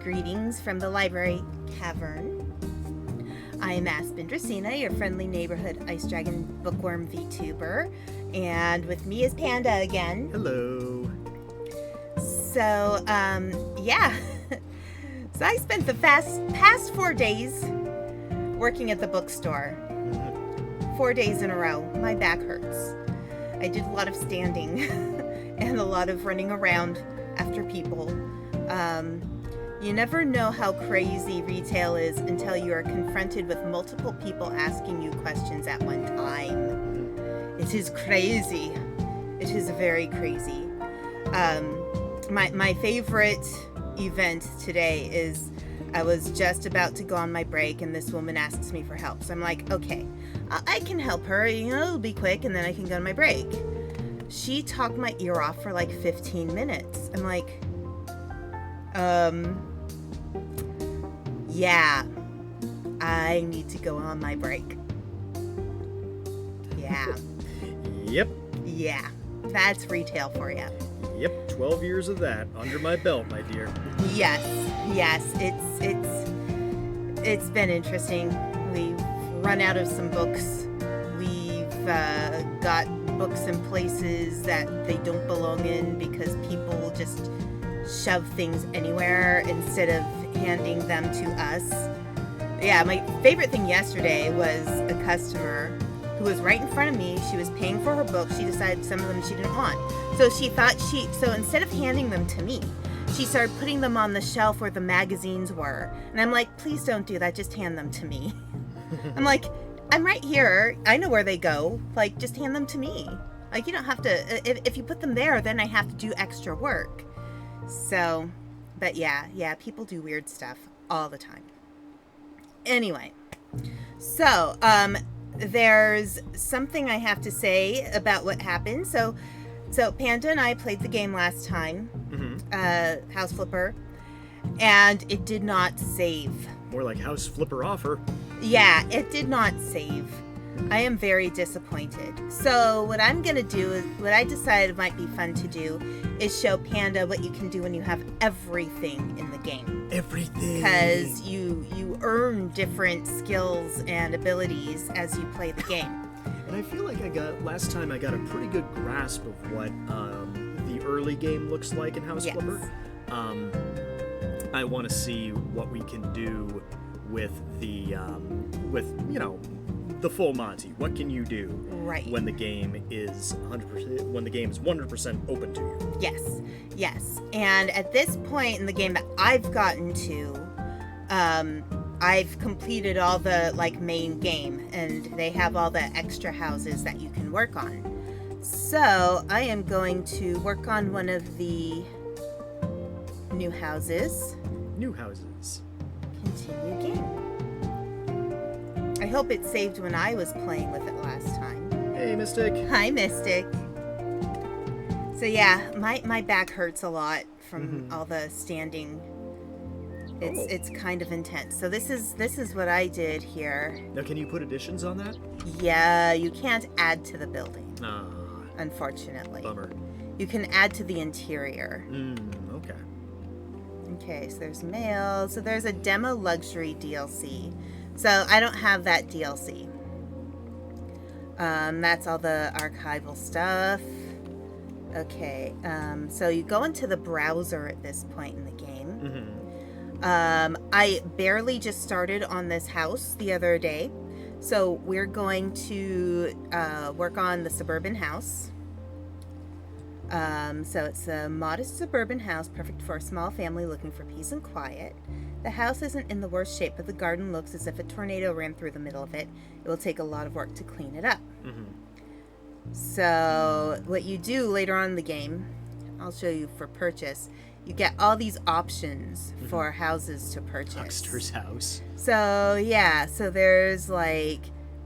Greetings from the library cavern. I am Aspen Dracaena, your friendly neighborhood Ice Dragon Bookwyrm VTuber, and with me is Panda again. Hello. So, yeah. So I spent the past 4 days working at the bookstore. 4 days in a row. My back hurts. I did a lot of standing and a lot of running around after people. You never know how crazy retail is until you are confronted with multiple people asking you questions at one time. It is crazy. It is very crazy. My favorite event today is I was just about to go on my break and this woman asks me for help. So I'm like, okay, I can help her. You know, it'll be quick and then I can go on my break. She talked my ear off for like 15 minutes. I'm like, yeah, I need to go on my break. Yeah. Yep. Yeah, that's retail for you. Yep, 12 years of that under my belt, my dear. Yes, it's been interesting. We've run out of some books. We've got books in places that they don't belong in because people just shove things anywhere instead of handing them to us. Yeah, my favorite thing yesterday was a customer who was right in front of me. She was paying for her books. She decided some of them she didn't want. So instead of handing them to me, she started putting them on the shelf where the magazines were. And I'm like, please don't do that. Just hand them to me. I'm like, I'm right here. I know where they go. Like, just hand them to me. Like, you don't have to, if you put them there, then I have to do extra work. So, but yeah, people do weird stuff all the time. Anyway, so, there's something I have to say about what happened. So Panda and I played the game last time, House Flipper, and it did not save. More like House Flipper offer. Yeah, it did not save. I am very disappointed. So what I'm going to do is, what I decided might be fun to do is show Panda what you can do when you have everything in the game. Everything. Because you earn different skills and abilities as you play the game. And I feel like last time I got a pretty good grasp of what the early game looks like in House Flipper. I want to see what we can do with the the full Monty. What can you do when the game is 100% open to you? Yes. And at this point in the game that I've gotten to, I've completed all the main game, and they have all the extra houses that you can work on. So I am going to work on one of the new houses. Continue game. I hope it saved when I was playing with it last time. Hey, Mystic. Hi, Mystic. So yeah, my back hurts a lot from all the standing. It's kind of intense. So this is what I did here. Now, can you put additions on that? Yeah, you can't add to the building. Ah. Unfortunately. Bummer. You can add to the interior. Okay. Okay, so there's mail. So there's a demo luxury DLC. So I don't have that DLC. That's all the archival stuff. Okay, so you go into the browser at this point in the game. I barely just started on this house the other day. So we're going to work on the suburban house. So it's a modest suburban house, perfect for a small family looking for peace and quiet. The house isn't in the worst shape, but the garden looks as if a tornado ran through the middle of it. It will take a lot of work to clean it up. So what you do later on in the game, I'll show you for purchase, you get all these options for houses to purchase. Huckster's house. So yeah, so there's the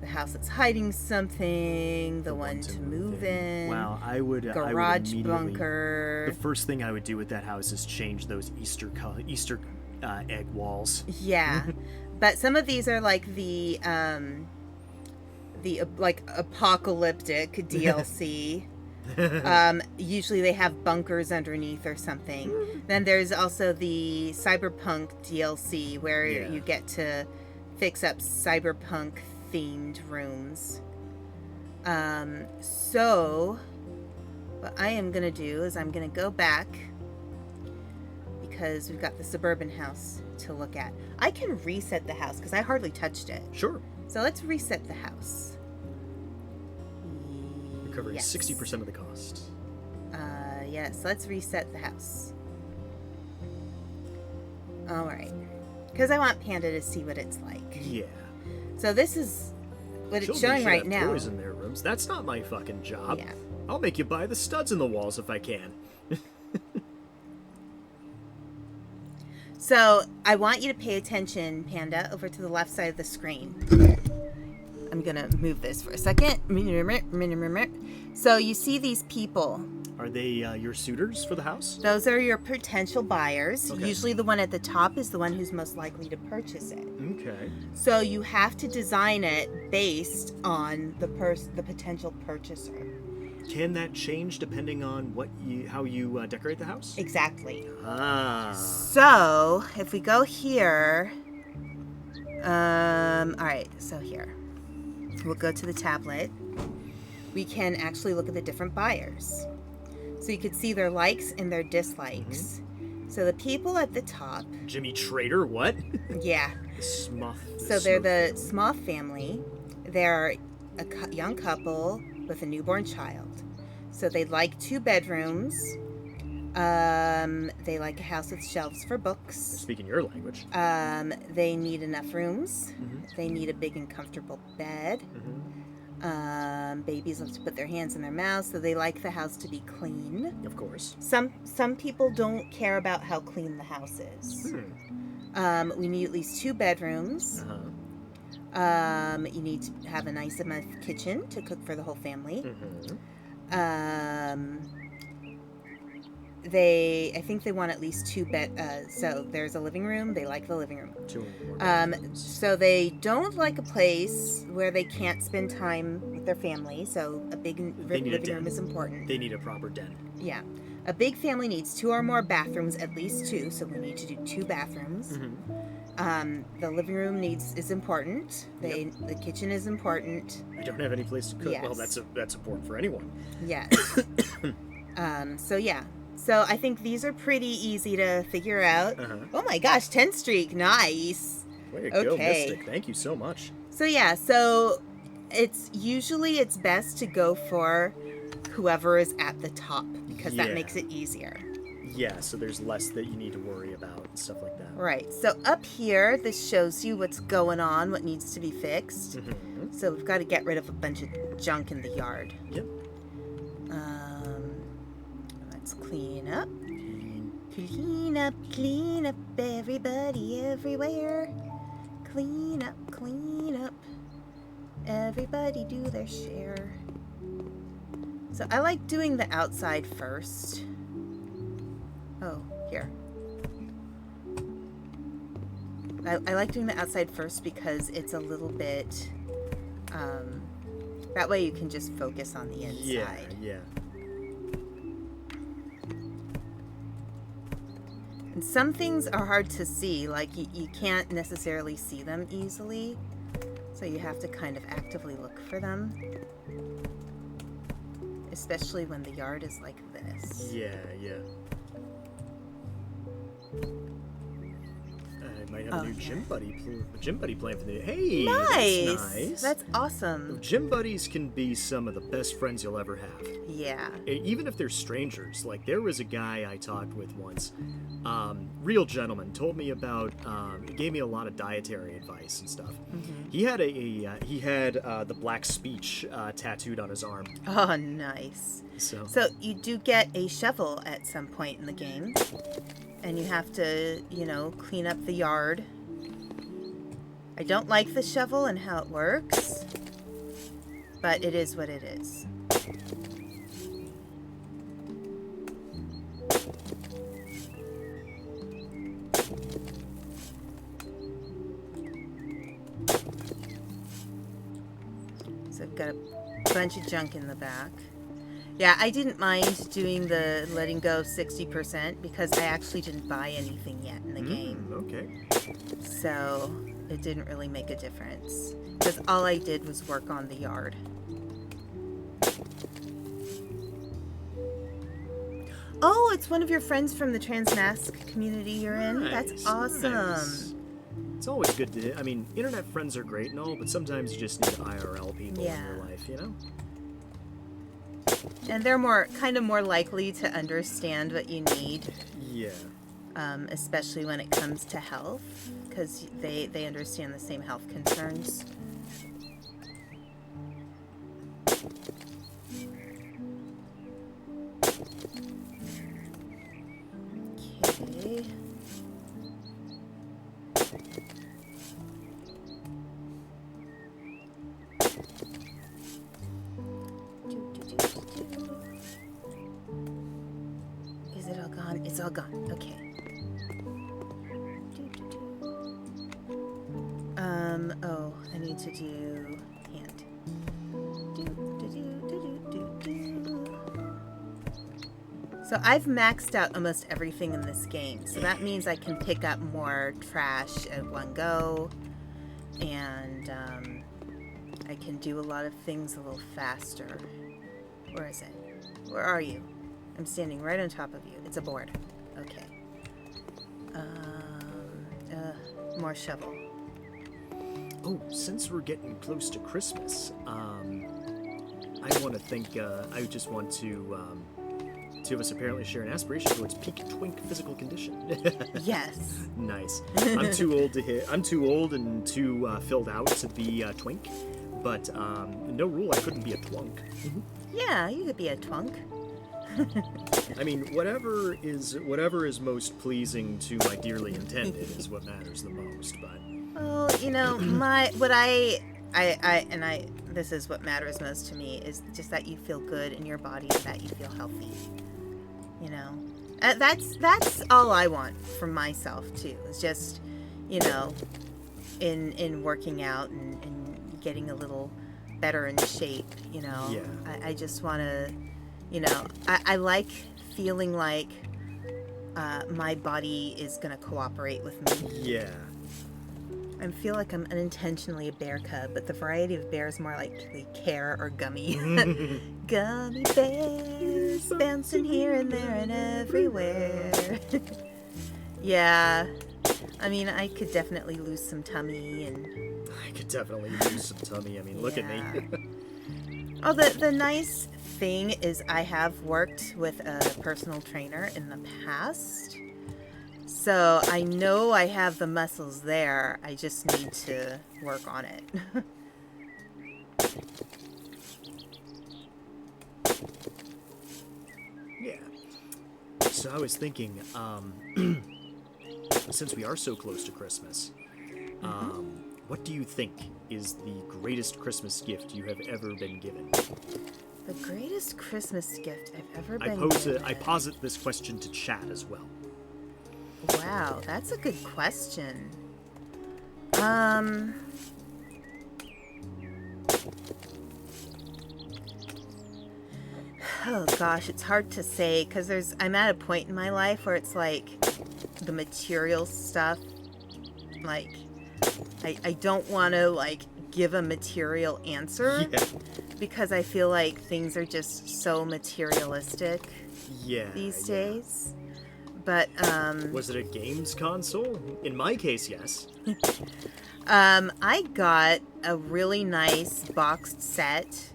house that's hiding something, the one to move in. Wow, I would garage bunker. The first thing I would do with that house is change those Easter egg walls. Yeah, but some of these are the apocalyptic DLC. Usually they have bunkers underneath or something. Then there's also the Cyberpunk DLC where you get to fix up cyberpunk themed rooms. So what I am going to do is I'm going to go back because we've got the suburban house to look at. I can reset the house because I hardly touched it. Sure. So let's reset the house. Recovering 60% of the cost. Yes, let's reset the house. All right. Because I want Panda to see what it's like. Yeah. So this is what it's showing right now. Toys in their rooms. That's not my fucking job. Yeah. I'll make you buy the studs in the walls if I can. So I want you to pay attention, Panda, over to the left side of the screen. I'm going to move this for a second. So you see these people. Are they your suitors for the house? Those are your potential buyers. Okay. Usually the one at the top is the one who's most likely to purchase it. Okay. So you have to design it based on the potential purchaser. Can that change depending on how you decorate the house? Exactly. Ah. So if we go here, all right. So here, we'll go to the tablet. We can actually look at the different buyers. So you can see their likes and their dislikes. Mm-hmm. So the people at the top. Jimmy Trader, what? Yeah. The Smuff. So they're the Smuff family. They're a young couple with a newborn child. So they'd like 2 bedrooms. They like a house with shelves for books. Speaking your language. They need enough rooms. Mm-hmm. They need a big and comfortable bed. Mm-hmm. Babies love to put their hands in their mouths, so they like the house to be clean. Of course. Some people don't care about how clean the house is. We need at least 2 bedrooms. You need to have a nice enough kitchen to cook for the whole family. I think they want at least 2 so there's a living room. They like the living room. 2 more so they don't like a place where they can't spend time with their family. So a big living room is important. They need a proper den. Yeah. A big family needs 2 or more bathrooms, at least 2. So we need to do 2 bathrooms. The living room is important. The kitchen is important. I don't have any place to cook. Yes. Well, that's important for anyone. Yes. So yeah. So I think these are pretty easy to figure out. Oh my gosh, 10 streak, nice. Way to go, Mystic. Thank you so much. So yeah, so it's best to go for whoever is at the top because that makes it easier. Yeah, so there's less that you need to worry about and stuff like that. Right. So up here, this shows you what's going on, what needs to be fixed. So we've got to get rid of a bunch of junk in the yard. Yep. Let's clean up. Clean up, everybody, everywhere. Clean up. Everybody do their share. So I like doing the outside first. Oh, here. I like doing the outside first because it's a little bit, that way you can just focus on the inside. Yeah. And some things are hard to see, like you can't necessarily see them easily, so you have to kind of actively look for them. Especially when the yard is like this. Yeah. I might have a new gym buddy plan for the Hey, nice. That's awesome. Gym buddies can be some of the best friends you'll ever have. Yeah. Even if they're strangers. Like there was a guy I talked with once, real gentleman, told me about, gave me a lot of dietary advice and stuff. He had the black speech tattooed on his arm. Oh, nice. So you do get a shovel at some point in the game. And you have to, clean up the yard. I don't like the shovel and how it works, but it is what it is. So I've got a bunch of junk in the back. Yeah, I didn't mind doing the letting go 60% because I actually didn't buy anything yet in the game. Okay. So it didn't really make a difference. Because all I did was work on the yard. Oh, it's one of your friends from the Transmask community you're in? That's awesome. Nice. It's always good to... I mean, internet friends are great and all, but sometimes you just need IRL people in your life, you know? And they're kind of more likely to understand what you need. Yeah. Especially when it comes to health, because they understand the same health concerns. Okay. Is it all gone? It's all gone. Okay. Oh, I need to do hand. So I've maxed out almost everything in this game. So that means I can pick up more trash at one go. And I can do a lot of things a little faster. Where is it? Where are you? I'm standing right on top of you. It's a board. Okay. More shovel. Oh, since we're getting close to Christmas, I want to think, I just want to, two of us apparently share an aspiration towards peak twink physical condition. Yes. Nice. I'm too old and too filled out to be a twink, but no rule I couldn't be a twunk. Yeah, you could be a twunk. I mean, whatever is most pleasing to my dearly intended is what matters the most, but... Well, you know, this is what matters most to me, is just that you feel good in your body and that you feel healthy. You know, that's all I want from myself too. Is just, you know, in working out and getting a little better in shape. You know, yeah. I just want to, you know, I like feeling like my body is gonna cooperate with me. Yeah. I feel like I'm unintentionally a bear cub, but the variety of bears more like they care or gummy. Gummy bears bouncing here and there and everywhere. Yeah. I mean, I could definitely lose some tummy and... I could definitely lose some tummy. I mean, look at me. Oh, the nice thing is I have worked with a personal trainer in the past. So I know I have the muscles there. I just need to work on it. Yeah. So I was thinking, since we are so close to Christmas, what do you think is the greatest Christmas gift you have ever been given? The greatest Christmas gift I've ever been given. I posit this question to chat as well. Wow, that's a good question. Oh gosh, it's hard to say because I'm at a point in my life where it's like the material stuff, like I don't want to like give a material answer because I feel like things are just so materialistic these days. But was it a games console? In my case, yes. I got a really nice boxed set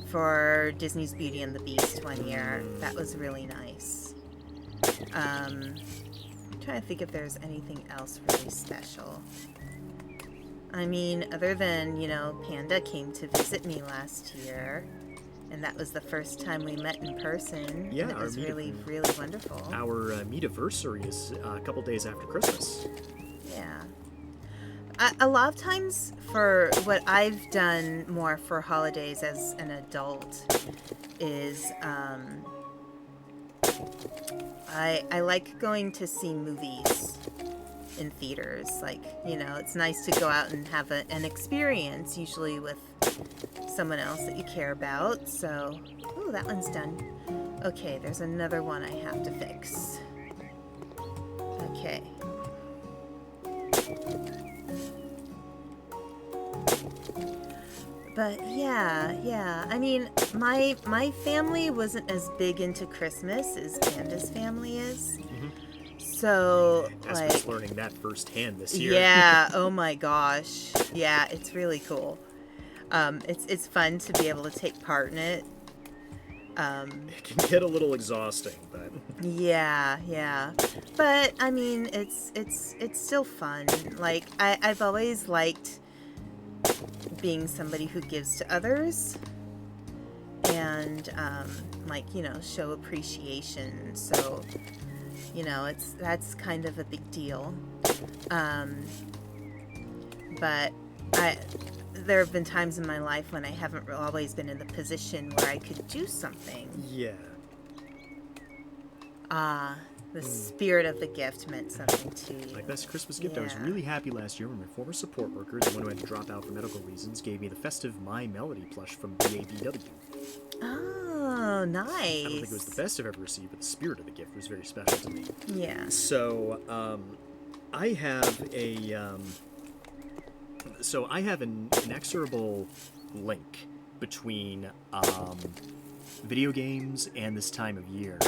for Disney's Beauty and the Beast one year. That was really nice. I'm trying to think if there's anything else really special. I mean, other than, you know, Panda came to visit me last year. And that was the first time we met in person. Yeah, and it was really, really wonderful. Our meet-iversary is a couple days after Christmas. Yeah. A lot of times for what I've done more for holidays as an adult is I like going to see movies in theaters. Like, you know, it's nice to go out and have an experience, usually with someone else that you care about. So, oh, that one's done. Okay, there's another one I have to fix. Okay. But yeah. I mean, my family wasn't as big into Christmas as Panda's family is. So, Aspen's learning that firsthand this year. Yeah, oh my gosh. Yeah, it's really cool. It's fun to be able to take part in it. It can get a little exhausting, but Yeah. But I mean, it's still fun. Like I've always liked being somebody who gives to others and like, you know, show appreciation. So, you know, that's kind of a big deal. But there have been times in my life when I haven't always been in the position where I could do something. yeah. The spirit of the gift meant something to you. My best Christmas gift, I was really happy last year when my former support worker, the one who had to drop out for medical reasons, gave me the festive My Melody plush from BABW. Oh, nice. I don't think it was the best I've ever received, but the spirit of the gift was very special to me. Yeah. So, I have an inexorable link between video games and this time of year.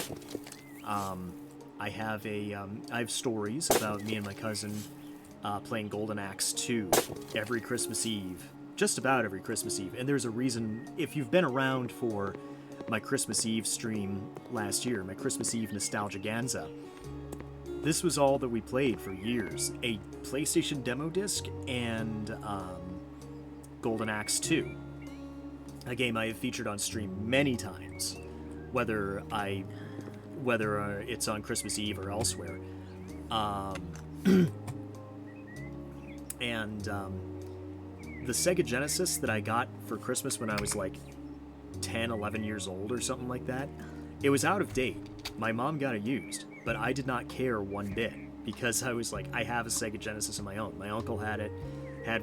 I have stories about me and my cousin playing Golden Axe 2 every Christmas Eve, just about every Christmas Eve. And there's a reason, if you've been around for my Christmas Eve stream last year, my Christmas Eve Nostalgiaganza, this was all that we played for years. A PlayStation demo disc and Golden Axe 2. A game I have featured on stream many times, whether it's on Christmas Eve or elsewhere. And the Sega Genesis that I got for Christmas when I was like 10, 11 years old or something like that, it was out of date. My mom got it used, but I did not care one bit because I was like, I have a Sega Genesis of my own. My uncle had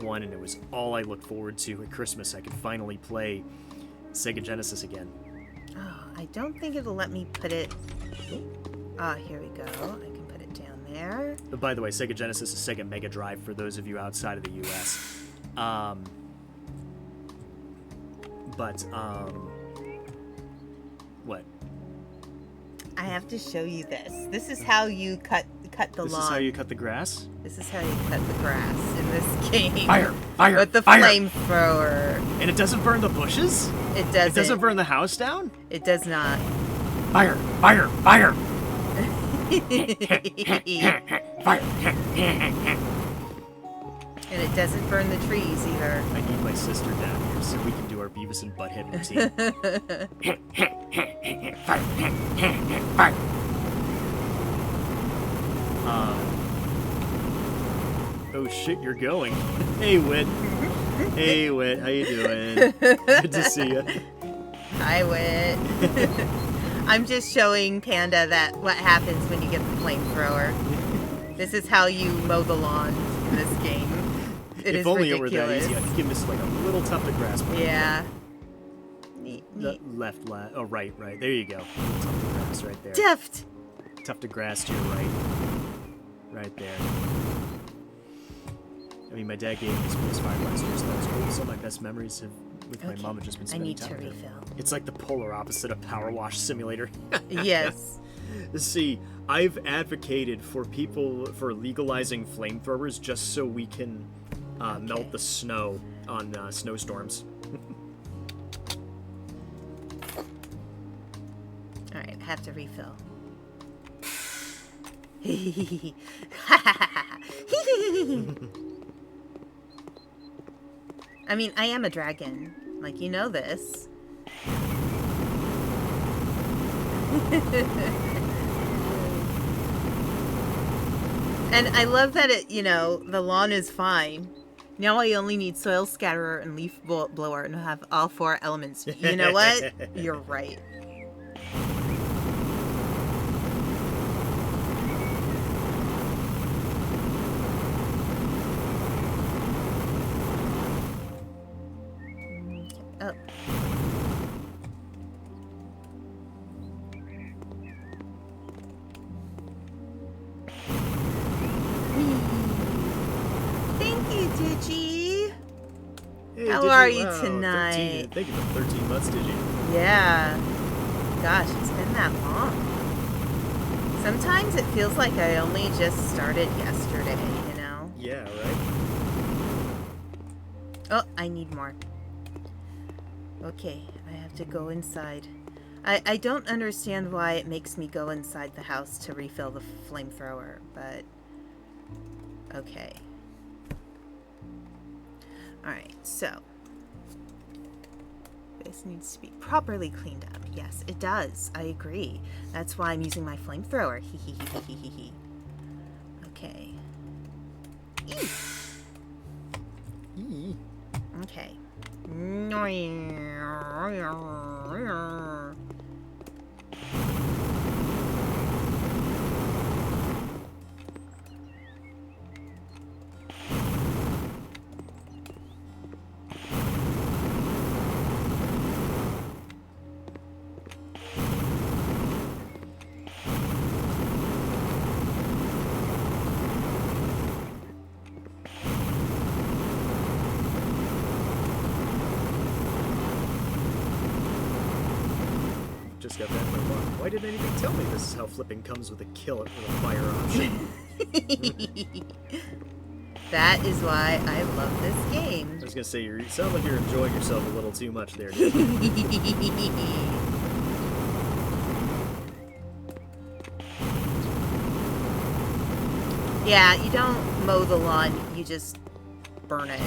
one, and it was all I looked forward to at Christmas. I could finally play Sega Genesis again. Oh, I don't think it'll let me put it... here we go. I can put it down there. By the way, Sega Genesis is Sega Mega Drive for those of you outside of the U.S. What? I have to show you this. This is how you cut the lawn. This is how you cut the grass? This is how you cut the grass in this game. Fire! With the flamethrower. And it doesn't burn the bushes? It doesn't. It doesn't burn the house down? It does not. Fire! Fire. And it doesn't burn the trees either. I need my sister down here so we can do our Beavis and Butthead routine. Fire! Oh shit, you're going. Hey, Whit. Hey, Whit, how you doing? Good to see you. Hi, Whit. I'm just showing Panda that what happens when you get the flamethrower. This is how you mow the lawn in this game. If only ridiculous. It were that easy. I think you missed like a little tough to grasp. Yeah. Left. Oh, right. There you go. Tough to grasp right there. Tough to grasp to your right. Right there. I mean, my dad gave me his PS5 last year, so that was cool. Some of my best memories with my mom have just been spending time with him. Refill. It's like the polar opposite of Power Wash Simulator. Yes. See, I've advocated for legalizing flamethrowers just so we can melt the snow on snowstorms. All right, I have to refill. I mean, I am a dragon. Like, you know this. And I love that the lawn is fine. Now I only need soil scatterer and leaf blower and have all 4 elements. You know what? You're right. Oh. Thank you, Digi. Hey, How Digi, are you wow, tonight? 13, thank you for 13 months, Digi. Yeah. Gosh, it's been that long. Sometimes it feels like I only just started yesterday, you know? Yeah, right? Oh, I need more. Okay, I have to go inside. I don't understand why it makes me go inside the house to refill the flamethrower, but... okay. Alright, so... this needs to be properly cleaned up. Yes, it does. I agree. That's why I'm using my flamethrower. Hee hee hee hee hee hee. Okay. Eee. Okay. Just got that remark. Why didn't anybody tell me this is how flipping comes with a kill it with a fire option? That is why I love this game. I was gonna say, you sound like you're enjoying yourself a little too much there, dude. Yeah, you don't mow the lawn, you just burn it.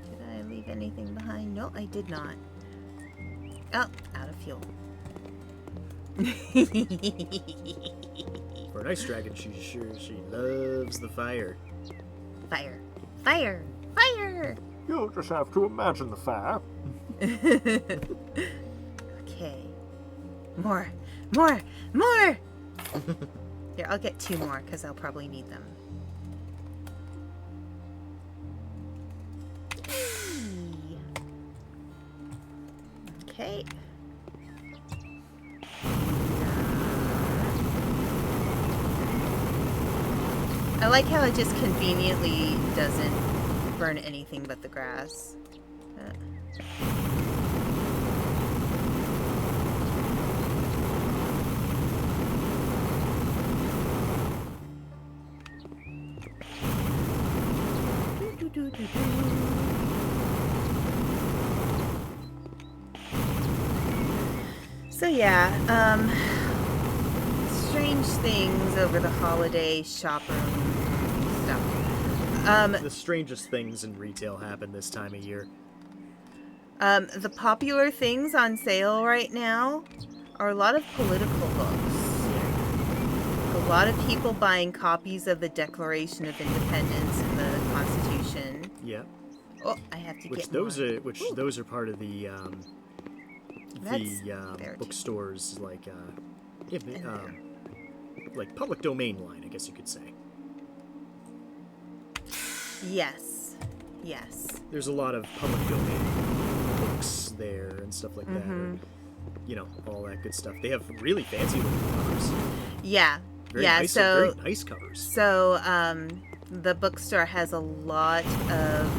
Did I leave anything behind? No, I did not. Oh, out of fuel. For an ice dragon, she loves the fire. Fire. Fire. Fire! You'll just have to imagine the fire. Okay. More. More! More! Here, I'll get 2 more, because I'll probably need them. Okay. I like how it just conveniently doesn't burn anything but the grass. So yeah, strange things over the holiday shop room stuff. The strangest things in retail happen this time of year. The popular things on sale right now are a lot of political books. A lot of people buying copies of the Declaration of Independence and the Constitution. Yeah. Oh, I have to Which get those more. are which Ooh. those are part of the That's there too. bookstores like like public domain line, I guess you could say. Yes. Yes. There's a lot of public domain books there and stuff like that. Or, you know, all that good stuff. They have really fancy looking covers. Yeah. Very yeah, nice, so very nice covers. So, the bookstore has a lot of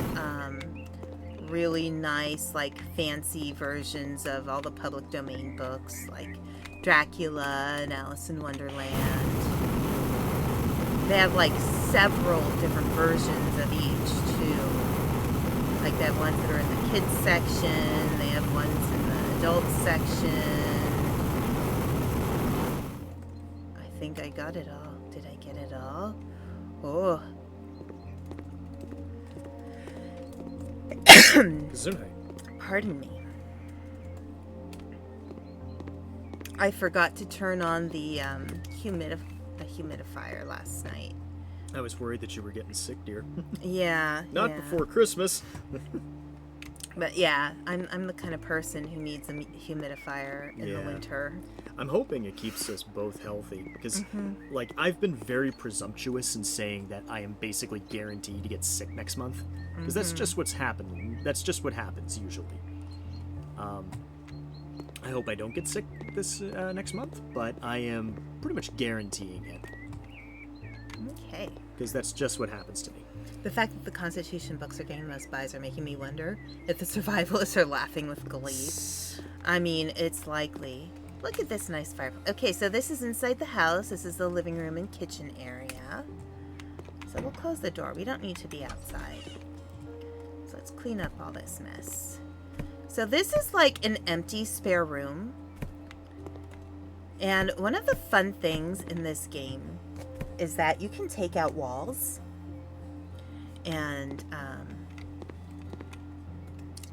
really nice, like, fancy versions of all the public domain books, like Dracula and Alice in Wonderland. They have, like, several different versions of each, too. Like, they have ones that are in the kids section, they have ones in the adult section. I think I got it all. Did I get it all? Oh. Gesundheit. Pardon me. I forgot to turn on the humidifier last night. I was worried that you were getting sick, dear. Yeah. Not yeah. before Christmas. But yeah, I'm the kind of person who needs a humidifier in the winter. I'm hoping it keeps us both healthy because, like, I've been very presumptuous in saying that I am basically guaranteed to get sick next month because that's just what's happening. That's just what happens usually. I hope I don't get sick this next month, but I am pretty much guaranteeing it Okay. because that's just what happens to me. The fact that the Constitution books are getting the most buys are making me wonder if the survivalists are laughing with glee. I mean, it's likely. Look at this nice fireplace. Okay, so this is inside the house. This is the living room and kitchen area. So we'll close the door. We don't need to be outside. So let's clean up all this mess. So this is like an empty spare room. And one of the fun things in this game is that you can take out walls and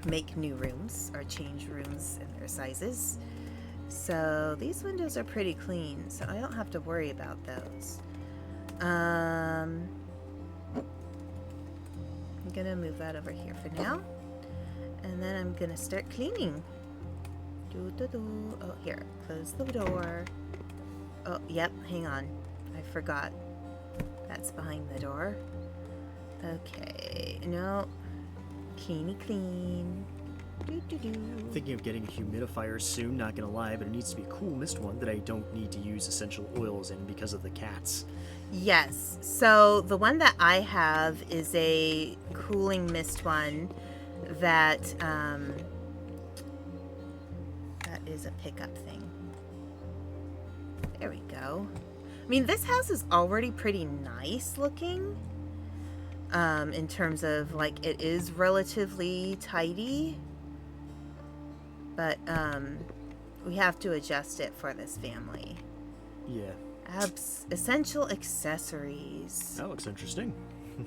make new rooms or change rooms in their sizes. So these windows are pretty clean, so I don't have to worry about those. I'm gonna move that over here for now, and then I'm gonna start cleaning. Oh, here, close the door. Oh, yep, hang on, I forgot. That's behind the door. Okay, no, cleany clean. Thinking of getting a humidifier soon, not gonna lie, but it needs to be a cool mist one that I don't need to use essential oils in because of the cats. Yes, so the one that I have is a cooling mist one that that is a pickup thing. There we go. I mean, this house is already pretty nice looking. In terms of, like, it is relatively tidy. But, we have to adjust it for this family. Yeah. Essential accessories. That looks interesting.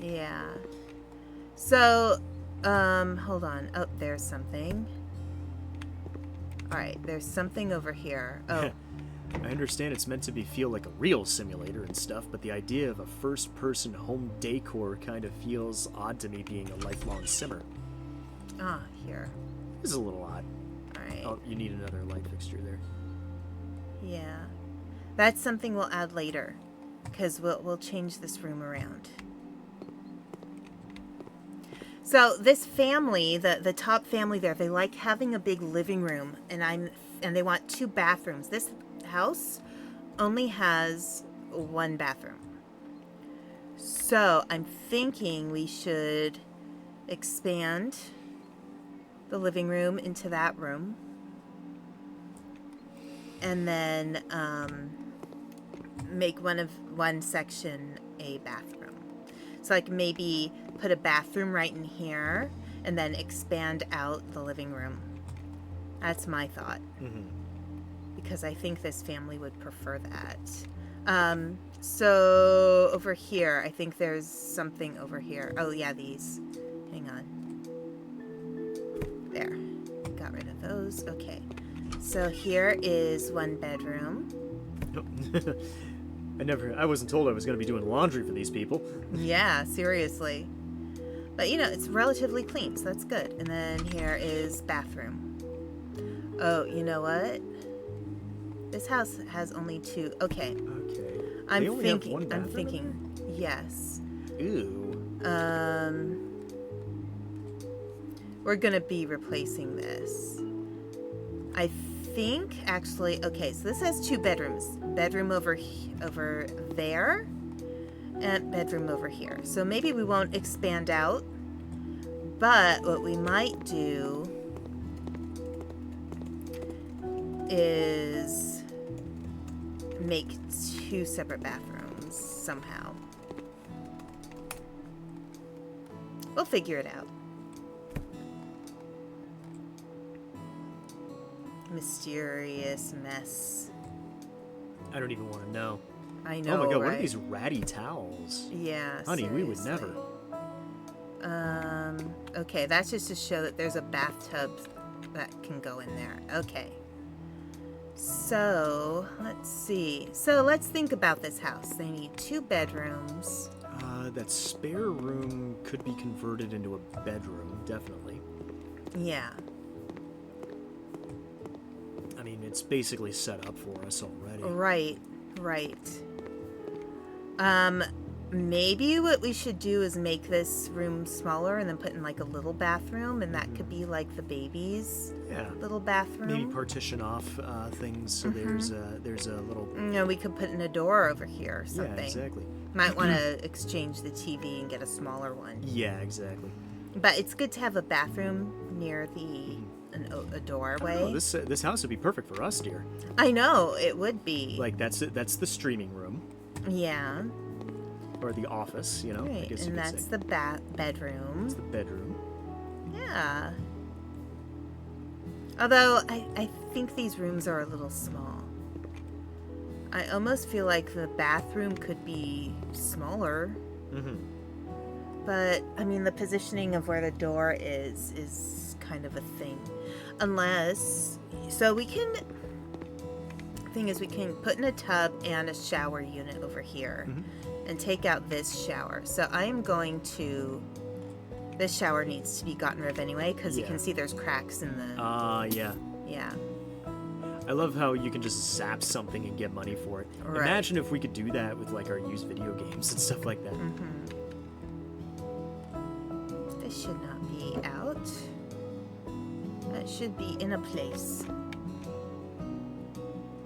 Yeah. So, hold on. Oh, there's something. Alright, there's something over here. Oh. I understand it's meant to feel like a real simulator and stuff, but the idea of a first-person home decor kind of feels odd to me being a lifelong simmer. Ah, here. This is a little odd. Alright. Oh, you need another light fixture there. Yeah. That's something we'll add later, because we'll change this room around. So this family, the top family there, they like having a big living room, and they want 2 bathrooms. This house only has 1 bathroom. So I'm thinking we should expand the living room into that room. And then make one section a bathroom. So like maybe put a bathroom right in here and then expand out the living room. That's my thought. Mm-hmm. Because I think this family would prefer that. So over here, I think there's something over here. Oh yeah, these. Hang on. There. Got rid of those. Okay. So here is 1 bedroom. I wasn't told I was going to be doing laundry for these people. Yeah, seriously. But, you know, it's relatively clean, so that's good. And then here is bathroom. Oh, you know what? This house has only 2. Okay. Okay. I'm thinking, yes. Ew. We're going to be replacing this. I think, actually, okay, so this has 2 bedrooms. Bedroom over there, and bedroom over here. So maybe we won't expand out, but what we might do is make 2 separate bathrooms somehow. We'll figure it out. Mysterious mess. I don't even want to know. I know. Oh my god, right? what are these ratty towels? Yeah. Honey, seriously. we would never. Okay, that's just to show that there's a bathtub that can go in there. Okay. So, let's see. So, let's think about this house. They need 2 bedrooms. That spare room could be converted into a bedroom, definitely. Yeah. I mean, it's basically set up for us already. Right. Maybe what we should do is make this room smaller and then put in like a little bathroom, and that could be like the baby's little bathroom. Maybe partition off things so there's a little. We could put in a door over here or something. Yeah, exactly. Might want to exchange the TV and get a smaller one. Yeah, exactly. But it's good to have a bathroom near a doorway. Oh, this house would be perfect for us, dear. I know it would be. Like that's the streaming room. Yeah. Or the office, you know. Right, I guess you and could that's say. the bedroom. It's the bedroom. Yeah. Although I think these rooms are a little small. I almost feel like the bathroom could be smaller. Mm-hmm. But I mean, the positioning of where the door is kind of a thing. Unless, so we can. Thing is, we can put in a tub and a shower unit over here. Mm-hmm. And take out this shower. So I'm going to... This shower needs to be gotten rid of anyway, because you can see there's cracks in the... Yeah. Yeah. I love how you can just zap something and get money for it. Right. Imagine if we could do that with, like, our used video games and stuff like that. Mm-hmm. This should not be out. That should be in a place.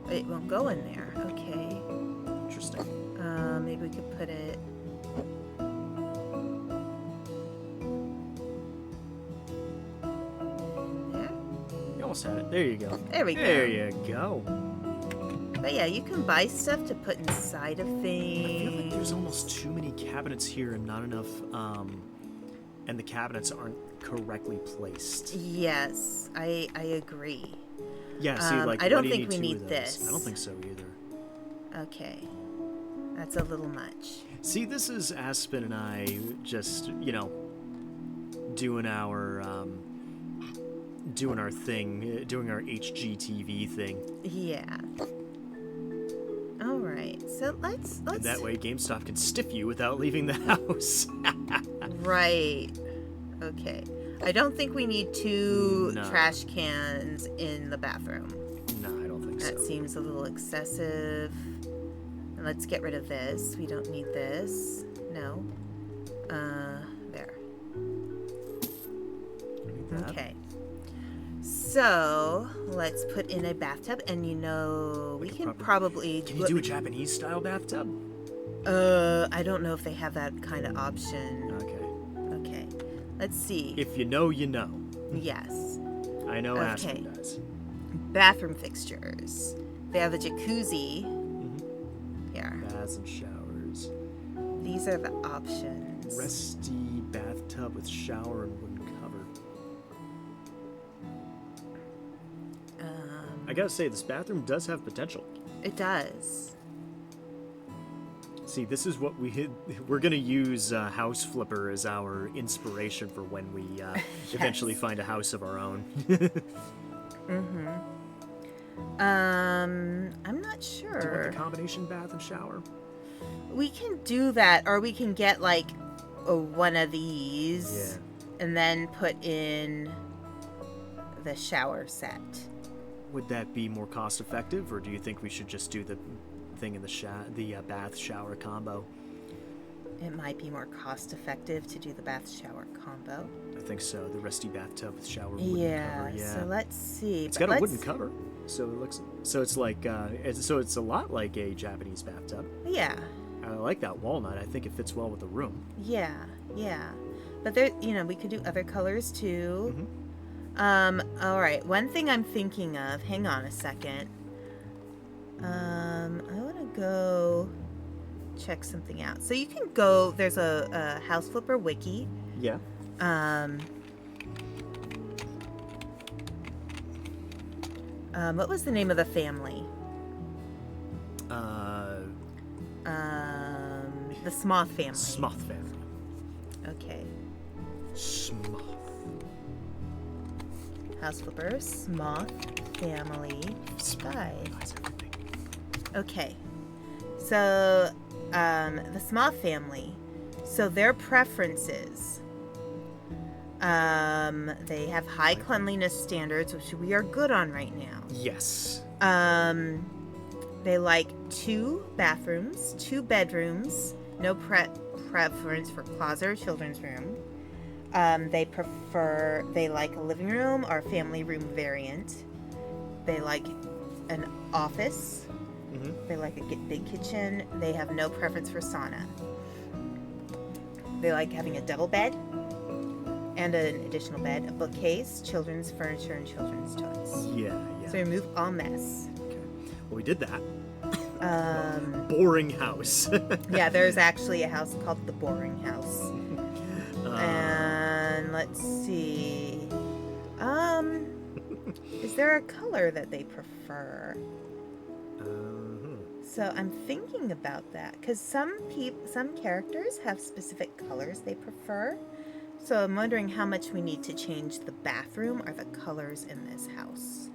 It won't go in there. Okay. Interesting. Maybe we could put it... there? You almost had it. There you go. There we go. There you go. But yeah, you can buy stuff to put inside of things. I feel like there's almost too many cabinets here and not enough, and the cabinets aren't correctly placed. Yes, I agree. Yeah, see, like, I don't why do you think we two need of those? this. I don't think so either. Okay. That's a little much. See, this is Aspen and I just, you know, doing our thing, doing our HGTV thing. Yeah. All right. So let's. And that way GameStop can stiff you without leaving the house. Right. Okay. I don't think we need two No. trash cans in the bathroom. No, I don't think That so. seems a little excessive. And let's get rid of this. We don't need this. No. There. Need that. Okay. So let's put in a bathtub, and you know we can probably. Can you do a Japanese style bathtub? I don't know if they have that kind of option. Okay. Okay. Let's see. If you know, you know. Yes. I know Okay. Aspen does. Bathroom fixtures. They have a jacuzzi. Mm-hmm. Here. Baths and showers. These are the options. Resty bathtub with shower and wooden cover. I gotta say, this bathroom does have potential. It does. See, this is what we're gonna use House Flipper as our inspiration for when we eventually find a house of our own. Mm-hmm. I'm not Do you sure. want the combination bath and shower? We can do that, or we can get like one of these and then put in the shower set. Would that be more cost effective, or do you think we should just do the thing in the bath shower combo? It might be more cost effective to do the bath shower combo. I think so. The rusty bathtub with shower wooden cover. Yeah. So let's see. It's got a wooden cover, so it looks. So it's like. It's a lot like a Japanese bathtub. Yeah. I like that walnut. I think it fits well with the room. Yeah. But there, we could do other colors too. Mm-hmm. All right. One thing I'm thinking of. Hang on a second. I want to go check something out. So you can go. There's a House Flipper wiki. Yeah. What was the name of the family? The Smoth family. Smoth family. Okay. Smoth. House Flipper, Smoth family. Guys. Okay. So, the Smoth family. So their preferences. They have high cleanliness standards, which we are good on right now. Yes. They like 2 bathrooms, 2 bedrooms, no preference for closet or children's room. They like a living room or family room variant. They like an office. Mm-hmm. They like a big kitchen. They have no preference for sauna. They like having a double bed and an additional bed, a bookcase, children's furniture, and children's toys. Yeah. So remove all mess. Okay. Well, we did that. Boring house. Yeah, there's actually a house called the Boring House. And let's see. Is there a color that they prefer? So I'm thinking about that because some characters have specific colors they prefer. So I'm wondering how much we need to change the bathroom or the colors in this house.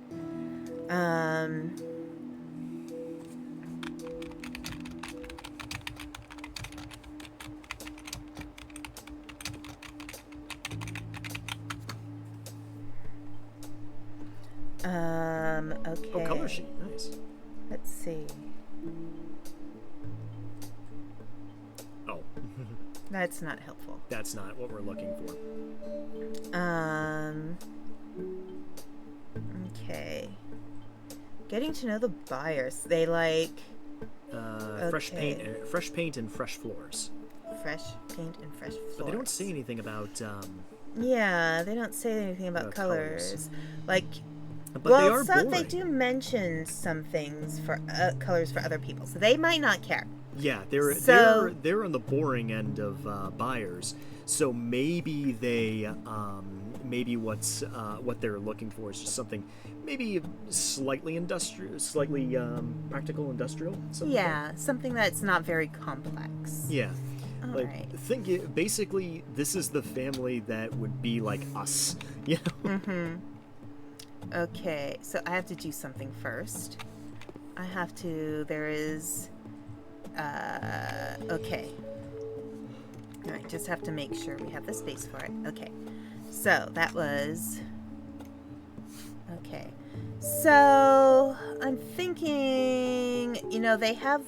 Okay. Oh, color sheet. Nice. Let's see. Oh. That's not helpful. That's not what we're looking for. Okay. Getting to know the buyers. They like fresh paint and fresh floors. Fresh paint and fresh floors. But they don't say anything about yeah, they don't say anything about colors. Like, but well, they are boring. they do mention some things for colors for other people, so they might not care. Yeah, they're on the boring end of buyers. So maybe they what they're looking for is just something maybe slightly industrial, slightly practical industrial. Yeah, something that's not very complex. Yeah. All right. Basically, this is the family that would be like us, you know? Mm-hmm. Okay, so I have to do something first. There is, okay. All right, just have to make sure we have the space for it. Okay, so that was, okay. So, I'm thinking, they have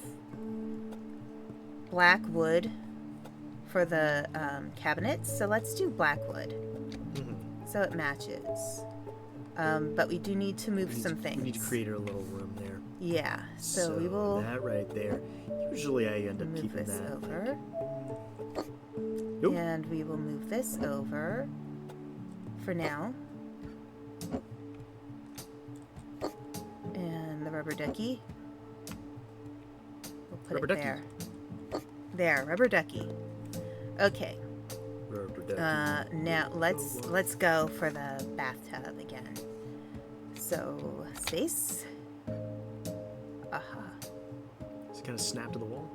black wood for the cabinets, so let's do black wood. Mm-hmm. So it matches. But we do need to move some things. We need to create a little room there. Yeah, so we will... that right there. Usually I end up move keeping this that. over. Nope. And we will move this over for now. And the rubber ducky. We'll put Rubber it ducky. there. There, rubber ducky. Okay. Rubber ducky. Now let's go for the bathtub again. So space. Aha. Does it kind of snap to the wall?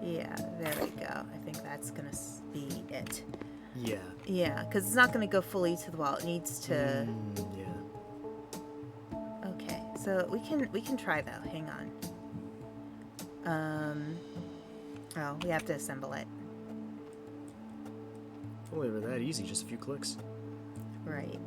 Yeah, there we go. I think that's gonna be it. Yeah. Yeah, because it's not gonna go fully to the wall. It needs to. Yeah. Okay, so we can try though. Hang on. Oh, we have to assemble it. Only ever that easy, just a few clicks. Right.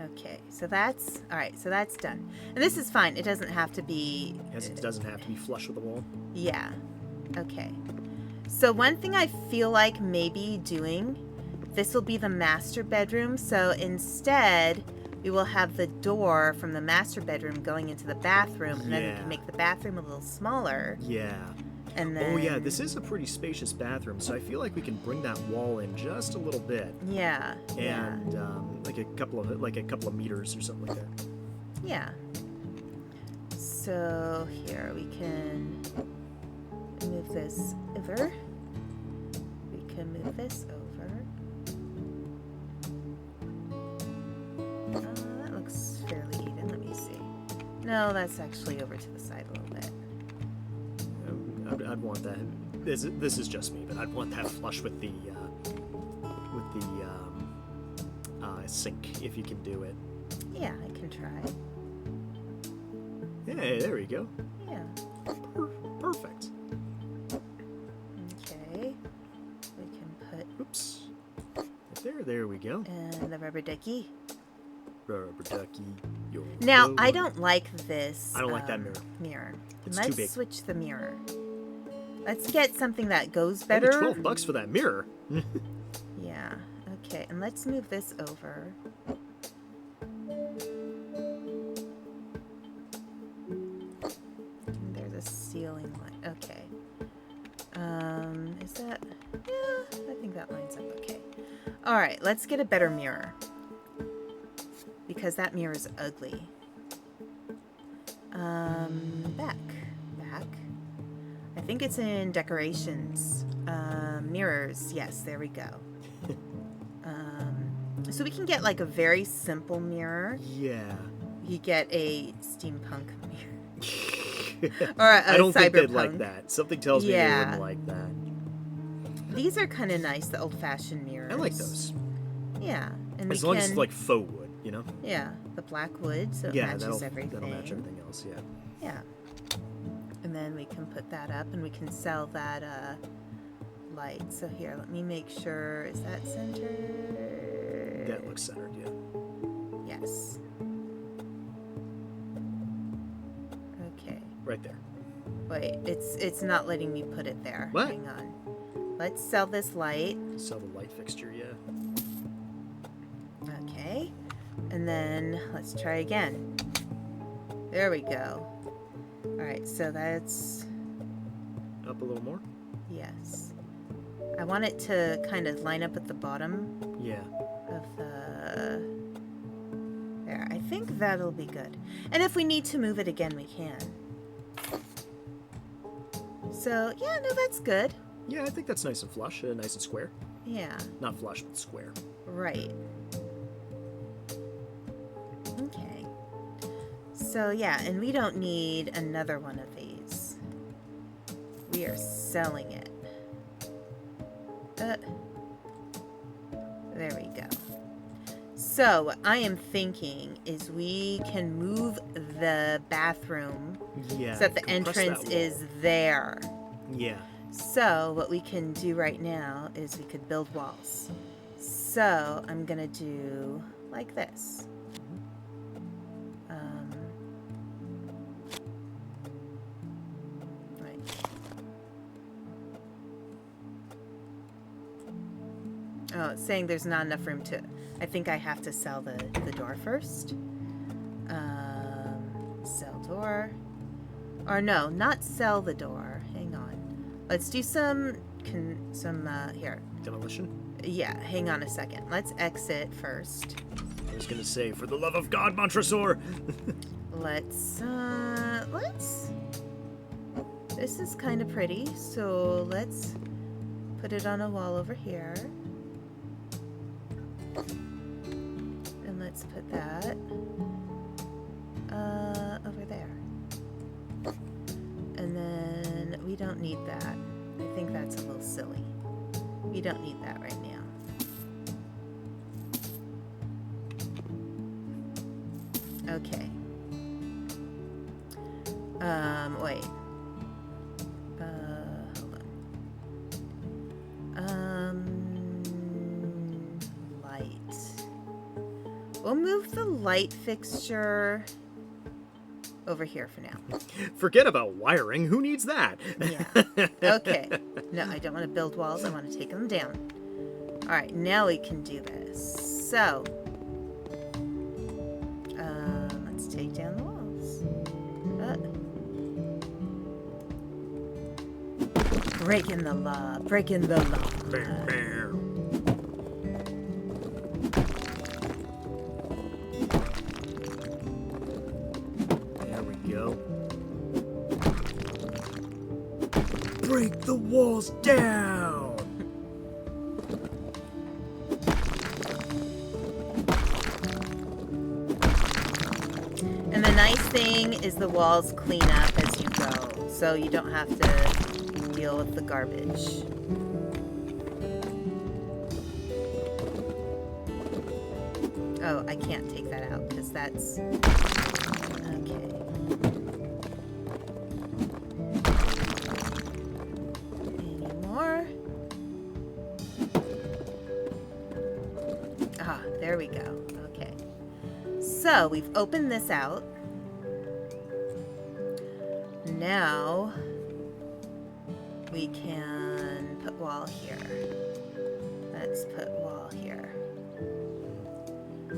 Okay, so that's all right. So that's done, and this is fine. It doesn't have to be. It doesn't have to be flush with the wall. Yeah. Okay. So one thing I feel like maybe doing, this will be the master bedroom. So instead, we will have the door from the master bedroom going into the bathroom, and then we can make the bathroom a little smaller. Yeah. And then, oh yeah, this is a pretty spacious bathroom, so I feel like we can bring that wall in just a little bit. Yeah. And like a couple of meters or something like that. Yeah. So here we can move this over. We can move this over. That looks fairly even. Let me see. No, that's actually over to the side a little bit. I'd want that. This is just me, but I'd want that flush with the sink if you can do it. Yeah, I can try. Hey, there we go. Yeah. Perfect. Okay. We can put. Oops. There we we go. And the rubber ducky. Rubber ducky. Now, I don't like this. I don't like that mirror. It's too big. Let's switch the mirror. Let's get something that goes better. Only $12 for that mirror. Yeah. Okay, and let's move this over. And there's a ceiling light. Okay. Is that... Yeah, I think that lines up okay. Alright, let's get a better mirror. Because that mirror is ugly. Back. I think it's in decorations. Mirrors. Yes, there we go. So we can get like a very simple mirror. Yeah. You get a steampunk mirror. Or a I don't think they'd cyberpunk. like that. Something tells me they wouldn't like that. These are kind of nice, the old-fashioned mirrors. I like those. Yeah. And as long as it's like faux wood, you know? Yeah, the black wood, so it matches everything. That'll match everything else, yeah. Yeah. And then we can put that up and we can sell that light. So here, let me make sure, is that centered? That looks centered, yeah. Yes. Okay. Right there. Wait, it's not letting me put it there. What? Hang on. Let's sell this light. Sell the light fixture, yeah. Okay. And then let's try again. There we go. Alright, so that's... Up a little more? Yes. I want it to kind of line up at the bottom. Yeah. Of the... There, I think that'll be good. And if we need to move it again, we can. So, yeah, no, that's good. Yeah, I think that's nice and flush, nice and square. Yeah. Not flush, but square. Right. Okay. So, yeah, and we don't need another one of these. We are selling it. There we go. So, what I am thinking is we can move the bathroom Yeah. so that the entrance is there. Yeah. So, what we can do right now is we could build walls. So, I'm going to do like this. Right. Oh, it's saying there's not enough room to... I think I have to sell the door first. Sell door. Or no, not sell the door. Hang on. Let's do some here. Demolition? Yeah, hang on a second. Let's exit first. I was gonna say, for the love of God, Montresor! Let's, this is kind of pretty, so let's put it on a wall over here. And let's put that, over there. And then we don't need that. I think that's a little silly. We don't need that right now. Okay. Wait. Hold on. Light. We'll move the light fixture over here for now. Forget about wiring. Who needs that? Yeah. Okay. No, I don't want to build walls. I want to take them down. All right, now we can do this. So, let's take down the walls. Breaking the law. Breaking the law. There we go. Break the walls down! And the nice thing is the walls clean up as you go, so you don't have to deal with the garbage. Oh, I can't take that out because that's... Okay. Any more? There we go. Okay. So we've opened this out. Now we can put wall here. Let's put wall here.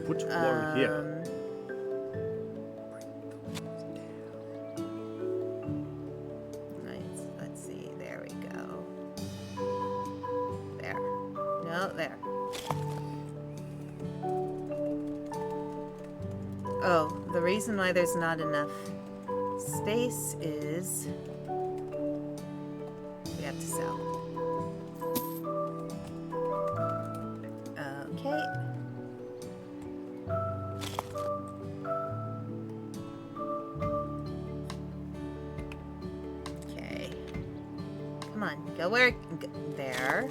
Put wall here. Nice. Let's see. There we go. There. No, there. Oh, the reason why there's not enough space is we have to sell. Okay. Okay. Come on, go where? There.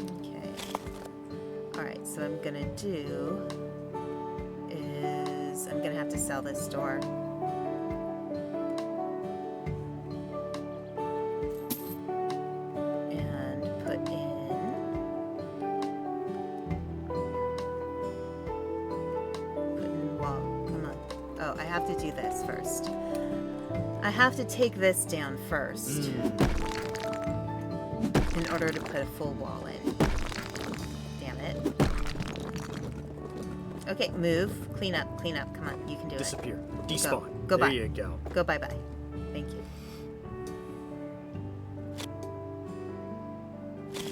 Okay. All right, so I'm gonna do is I'm gonna have to sell this door. And put in wall. Come on. Oh, I have to do this first. I have to take this down first in order to put a full wall in. Damn it. Okay, move. Clean up. Clean up. Come on. You can do Disappear. it. Despawn. Go There bye. you go. Go bye-bye. Thank you.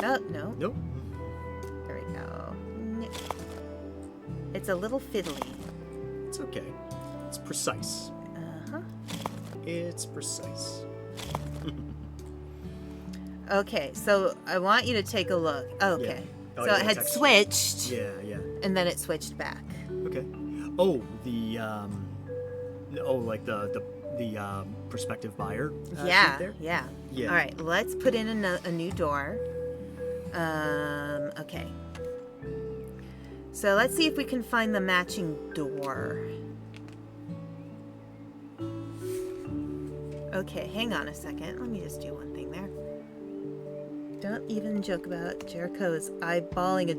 Oh, no. Nope. There we go. It's a little fiddly. It's okay. It's precise. Uh-huh. It's precise. Okay, so I want you to take a look. Okay. Oh, So yeah, it had it's switched, Yeah, yeah. and then it switched back. Okay. Oh, like the prospective buyer. Yeah, sheet there? yeah. Yeah. All right, let's put in a new door. Okay. So let's see if we can find the matching door. Okay, hang on a second. Let me just do one thing there. Don't even joke about Jericho is eyeballing a...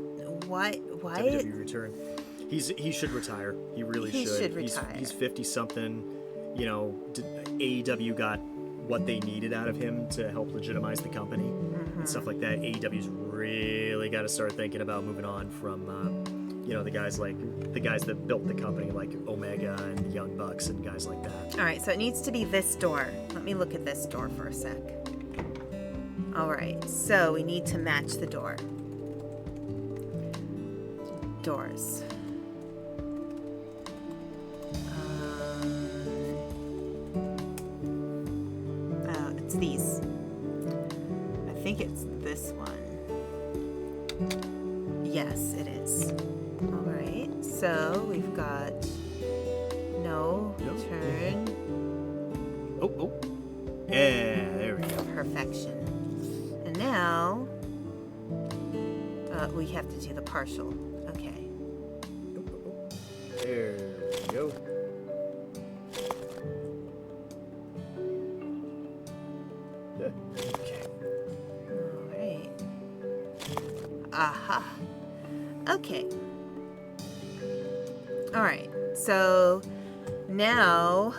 Why? WWE return. He should retire. He really He should. should retire. He's 50-something. You know, AEW got what they needed out of him to help legitimize the company and stuff like that. AEW's really got to start thinking about moving on from, the guys that built the company, like Omega and the Young Bucks and guys like that. All right, so it needs to be this door. Let me look at this door for a sec. All right, so we need to match the door. Doors. It's these. I think it's this one. Yes, it is. All right, so we've got no, Yep. turn, Oh. Yeah, there we go. perfection. And now we have to do the partial. Okay. There we go. Okay. All right. Aha. Okay. All right. So now,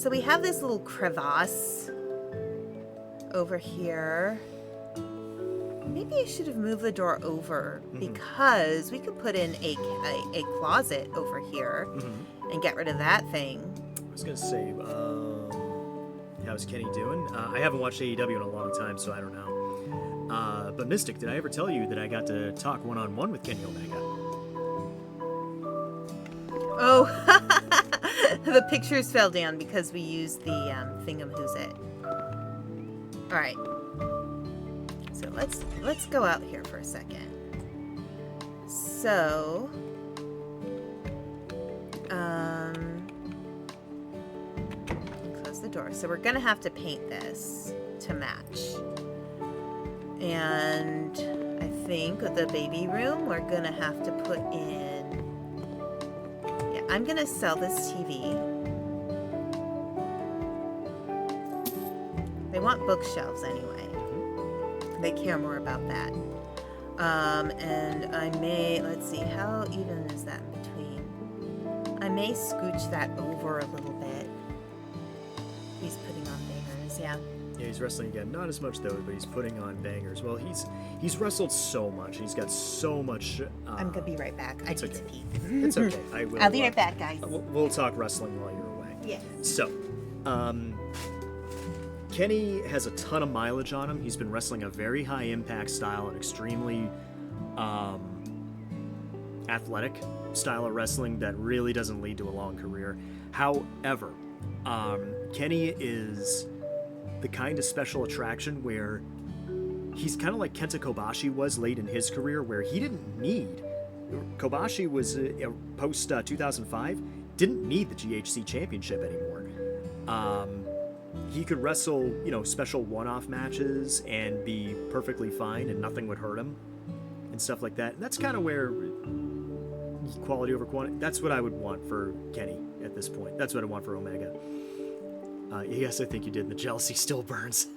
we have this little crevasse over here. Maybe I should have moved the door over because we could put in a closet over here and get rid of that thing. I was gonna say, how's Kenny doing? I haven't watched AEW in a long time, so I don't know. But Mystic, did I ever tell you that I got to talk one-on-one with Kenny Omega? Oh, the pictures fell down because we used the thingamwhoozit. All right. So let's go out here for a second. So, close the door. So we're gonna have to paint this to match. And I think with the baby room, we're gonna have to put in. Yeah, I'm gonna sell this TV. They want bookshelves anyway. They care more about that. And I may, let's see, how even is that in between? I may scooch that over a little bit. He's putting on bangers, yeah. Yeah, he's wrestling again. Not as much though, but he's putting on bangers. Well, he's wrestled so much. He's got so much. I'm gonna be right back. I need to pee. It's okay. I will. I'll be right back, guys. We'll talk wrestling while you're away. Yes. So, Kenny has a ton of mileage on him. He's been wrestling a very high impact style and extremely athletic style of wrestling that really doesn't lead to a long career. However, Kenny is the kind of special attraction where he's kind of like Kenta Kobashi was late in his career, where he didn't need. Kobashi was post 2005 didn't need the GHC championship anymore. He could wrestle, special one-off matches and be perfectly fine, and nothing would hurt him, and stuff like that. And that's kind of where quality over quantity. That's what I would want for Kenny at this point. That's what I want for Omega. Yes, I think you did. And the jealousy still burns.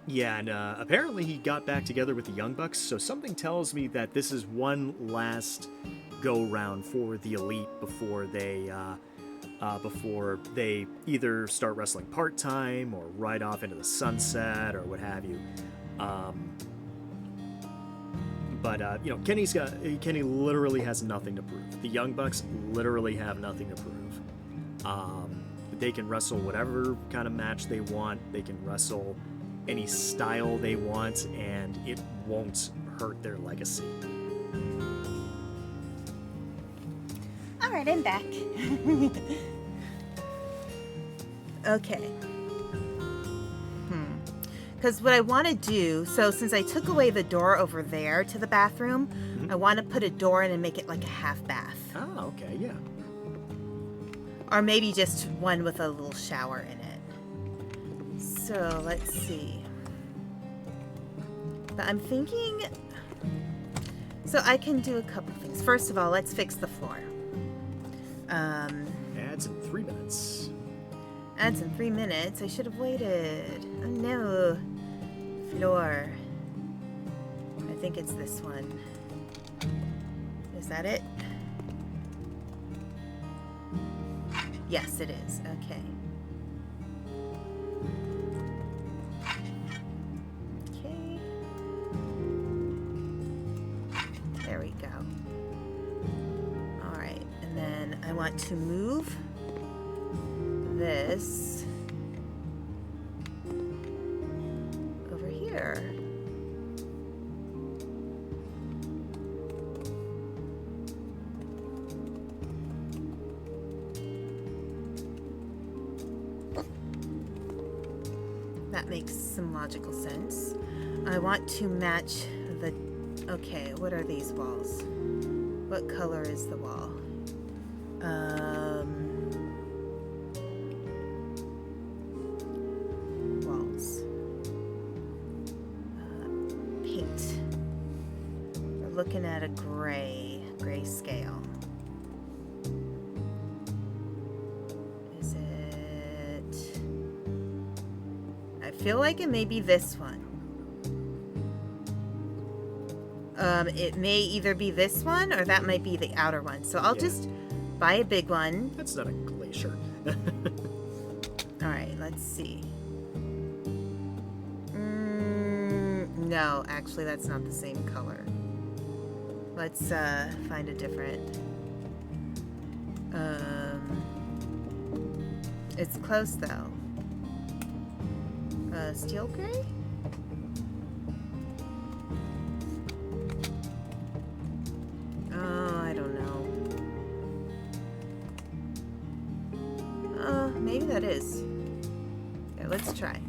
Yeah, and apparently he got back together with the Young Bucks, so something tells me that this is one last go-round for the Elite before they either start wrestling part-time or ride off into the sunset or what have you. But Kenny literally has nothing to prove. The Young Bucks literally have nothing to prove. They can wrestle whatever kind of match they want. They can wrestle any style they want, and it won't hurt their legacy. All right, I'm back. Okay. Because what I want to do, so since I took away the door over there to the bathroom, I want to put a door in and make it like a half bath. Oh, okay, yeah. Or maybe just one with a little shower in it. So let's see. But I'm thinking, so I can do a couple things. First of all, let's fix the floor. Ads in 3 minutes. Ads in 3 minutes. I should have waited. Oh no. Floor. I think it's this one. Is that it? Yes, it is. Okay. Okay. There we go. All right. And then I want to move this over here. That makes some logical sense. I want to match the... Okay, what are these walls? What color is the wall? Walls. Paint. We're looking at a gray scale. Is it... I feel like it may be this one. It may either be this one or that might be the outer one. So I'll just buy a big one. That's not a glacier. All right, let's see. No, actually that's not the same color. Let's find a different. It's close though. Steel gray? Oh, I don't know. Maybe that is. Okay, let's try.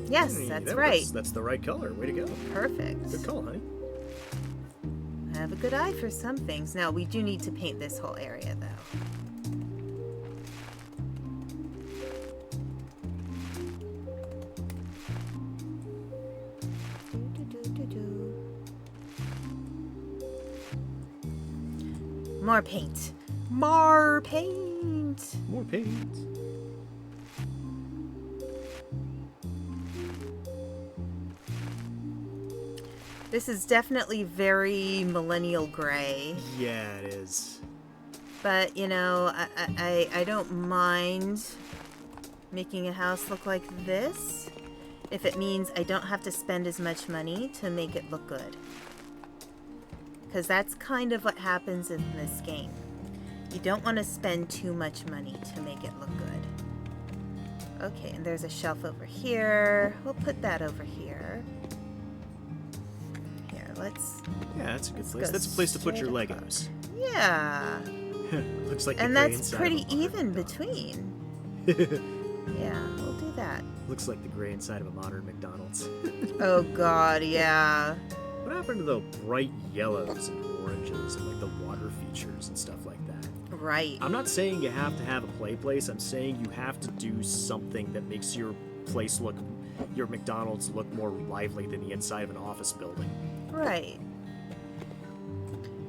Yes, that's right. That's the right color. Way to go. Perfect. Good call, honey. I have a good eye for some things. Now, we do need to paint this whole area, though. More paint. More paint. More paint. This is definitely very millennial gray. Yeah, it is. But, you know, I don't mind making a house look like this if it means I don't have to spend as much money to make it look good. Because that's kind of what happens in this game. You don't want to spend too much money to make it look good. Okay, and there's a shelf over here. We'll put that over here. Here, let's... Yeah, that's a good place. go That's a place to put your straight Legos. Yeah. Looks like the And gray that's inside pretty of a modern even McDonald's. between. Yeah, we'll do that. Looks like the gray inside of a modern McDonald's. Oh god, yeah. What happened to the bright yellows and oranges and like the water features and stuff like that? Right. I'm not saying you have to have a play place. I'm saying you have to do something that makes your place look, your McDonald's look more lively than the inside of an office building. Right.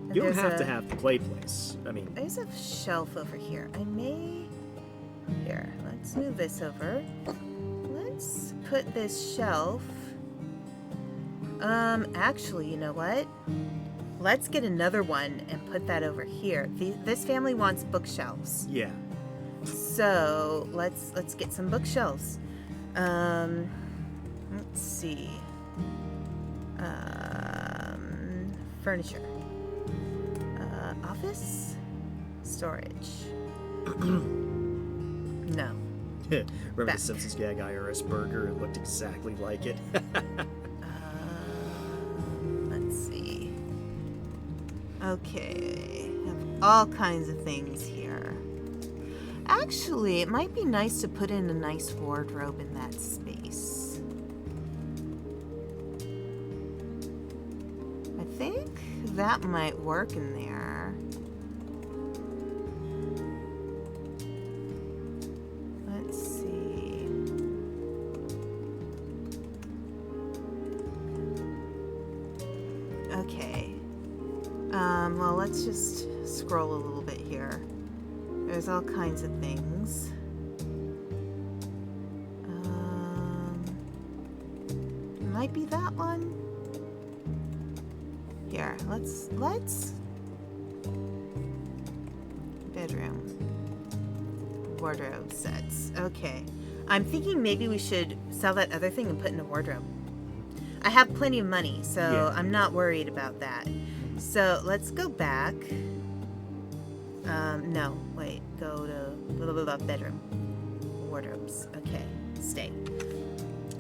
And You don't there's have to have the play place. I mean, There's a shelf over here. I may... Here, let's move this over. Let's put this shelf... Actually, you know what? Let's get another one and put that over here. This family wants bookshelves. yeah. So, let's get some bookshelves. Let's see. Furniture. Office? Storage. No. Remember Back. the Simpsons gag IRS burger? It looked exactly like it. Let's see. Okay. Have all kinds of things here. Actually, it might be nice to put in a nice wardrobe in that space. I think that might work in there. Let's see. Okay. Well, let's just scroll a little bit here. There's all kinds of things. It might be that one. Here, let's bedroom wardrobe sets. Okay, I'm thinking maybe we should sell that other thing and put in a wardrobe. I have plenty of money, so Yeah. I'm not worried about that. So let's go back. No, wait, go to bedroom wardrobes. Okay, stay.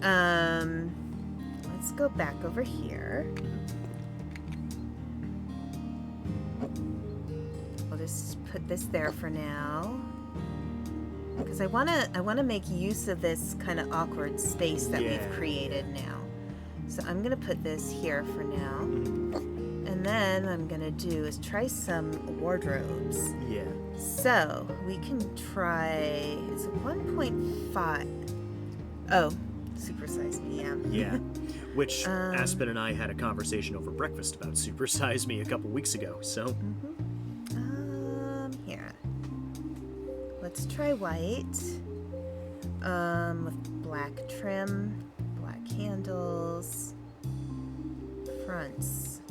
Let's go back over here. I'll just put this there for now, because I wanna make use of this kind of awkward space that we've created now. So I'm gonna put this here for now, and then what I'm gonna do is try some wardrobes. Yeah. So we can try. It's 1.5. Oh, supersize me, yeah. Yeah. Which Aspen and I had a conversation over breakfast about Super Size Me a couple weeks ago, so. Here. Let's try white. With black trim, black handles, fronts.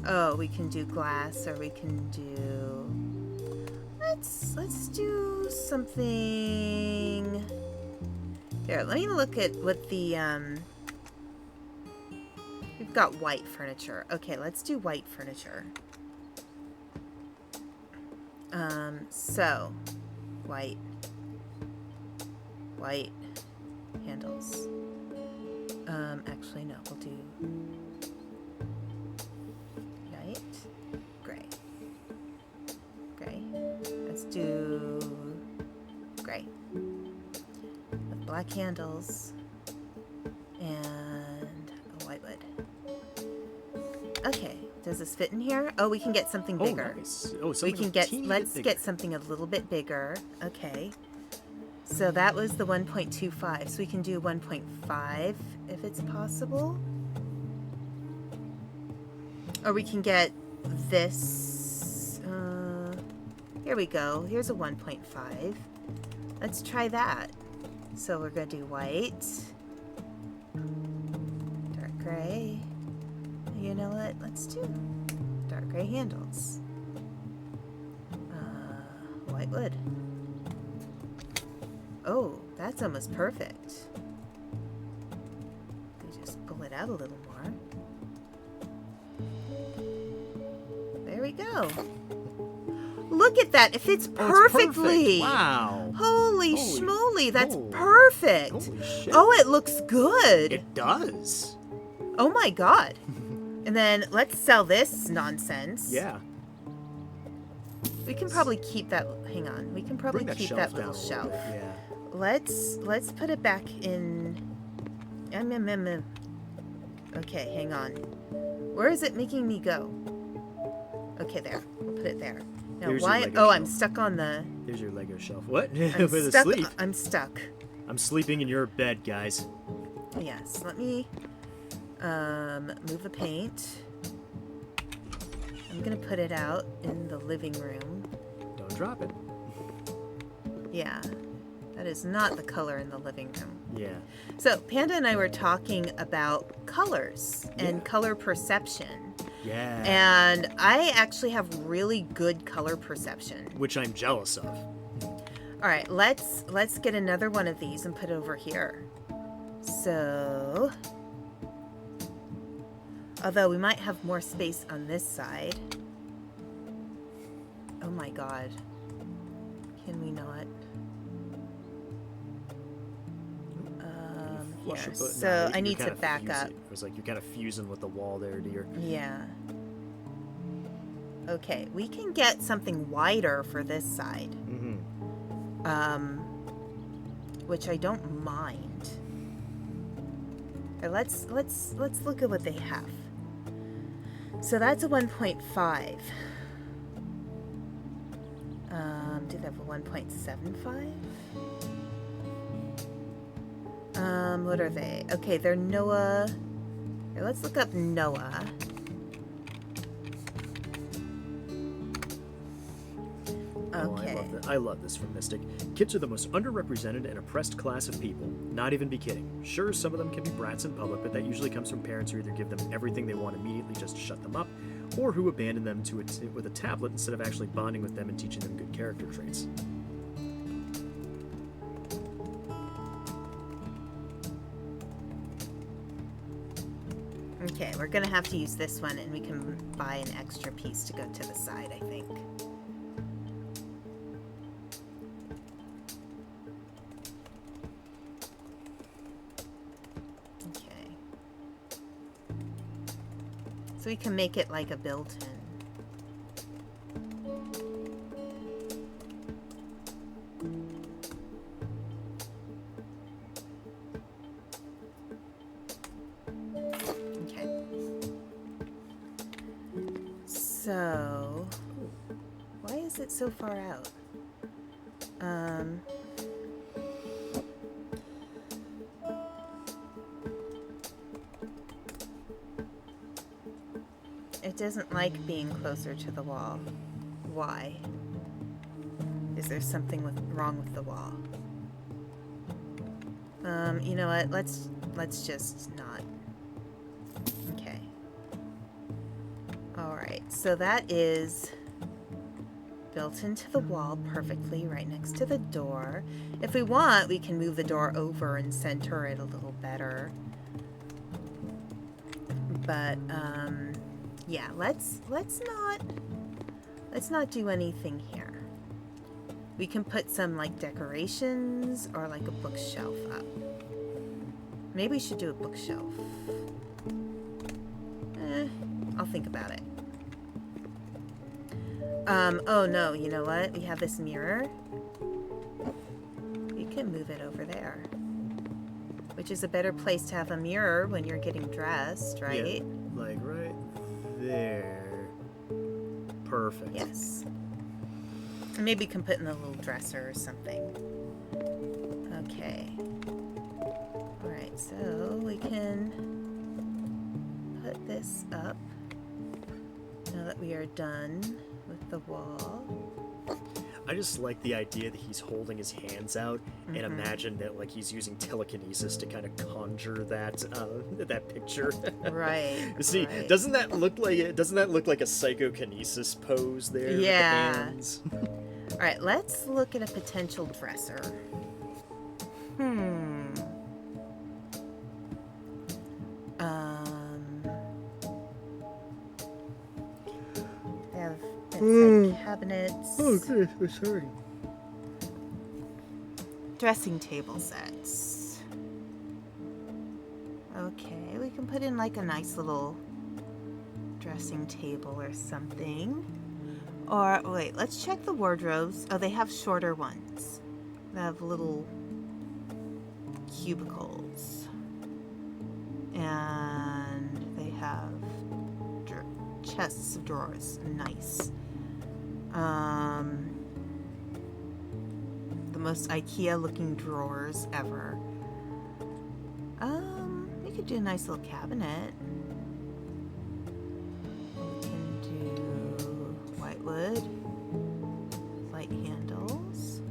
Oh, we can do glass, or we can do. Let's do something. Here, let me look at what the we've got white furniture. Okay, let's do white furniture. So white handles. Actually no, we'll do white, gray. Let's do gray with black handles and a white wood. Okay, does this fit in here? Oh, we can get something bigger. Oh, nice. Oh, We something can a get, teeny let's bit get bigger. something a little bit bigger. Okay. So that was the 1.25. So we can do 1.5 if it's possible. Or we can get this. Here we go. Here's a 1.5. Let's try that. So we're going to do white, dark gray. You know what? Let's do dark gray handles. White wood. Oh, that's almost perfect. We just pull it out a little more. There we go. Look at that. It fits perfectly. Wow. Holy schmoly. That's perfect. Holy shit. Oh, it looks good. It does. Oh my god. And then let's sell this nonsense. Yeah. We can probably keep that. Hang on. We can probably Bring keep shelf that down little a shelf. bit, yeah. Let's put it back in. Okay, hang on. Where is it making me go? Okay, there. We'll put it there. Now Here's why? your Lego Oh, I'm shelf. stuck on the. There's your Lego shelf. What? I'm With stuck. asleep. I'm stuck. I'm sleeping in your bed, guys. Yes. Let me move the paint. I'm gonna put it out in the living room. Don't drop it. Yeah, that is not the color in the living room. Yeah. So Panda and I were talking about colors and Yeah. color perception. Yeah. And I actually have really good color perception. Which I'm jealous of. All right, let's get another one of these and put it over here. So, although we might have more space on this side. Oh my god. Can we not? Flush Here. it, but So nah, I you're need to kinda back fusing- up. It was like you're kind of fusing with the wall there, dear. Yeah. Okay, we can get something wider for this side. Mm-hmm. Which I don't mind. Let's look at what they have. So that's a 1.5. Do they have a 1.75? What are they? Okay, they're Noah. Here, let's look up Noah. Okay. I love this from Mystic. Kids are the most underrepresented and oppressed class of people. Not even be kidding. Sure, some of them can be brats in public, but that usually comes from parents who either give them everything they want immediately just to shut them up, or who abandon them with a tablet instead of actually bonding with them and teaching them good character traits. Okay, we're gonna have to use this one, and we can buy an extra piece to go to the side, I think. Okay. So we can make it like a built-in. So, why is it so far out? It doesn't like being closer to the wall. Why? Is there something wrong with the wall? You know what? Let's just not. Okay. Alright, so that is built into the wall perfectly right next to the door. If we want, we can move the door over and center it a little better. But, yeah, let's not do anything here. We can put some, like, decorations or, like, a bookshelf up. Maybe we should do a bookshelf. I'll think about it. Oh no, you know what? We have this mirror. We can move it over there. Which is a better place to have a mirror when you're getting dressed, right? Yeah, like right there. Perfect. Yes. And maybe you can put in a little dresser or something. Okay. Alright, so we can put this up now that we are done with the wall. I just like the idea that he's holding his hands out and imagine that like he's using telekinesis to kind of conjure that picture. Right. See, right. doesn't that look like a psychokinesis pose there? Yeah. With the hands? All right, let's look at a potential dresser. They have bedside cabinets. Okay, sorry. Dressing table sets. Okay, we can put in like a nice little dressing table or something. Or, wait, let's check the wardrobes. Oh, they have shorter ones. They have little cubicles. And they have chests of drawers. Nice. The most IKEA-looking drawers ever. We could do a nice little cabinet. We can do whitewood, light handles.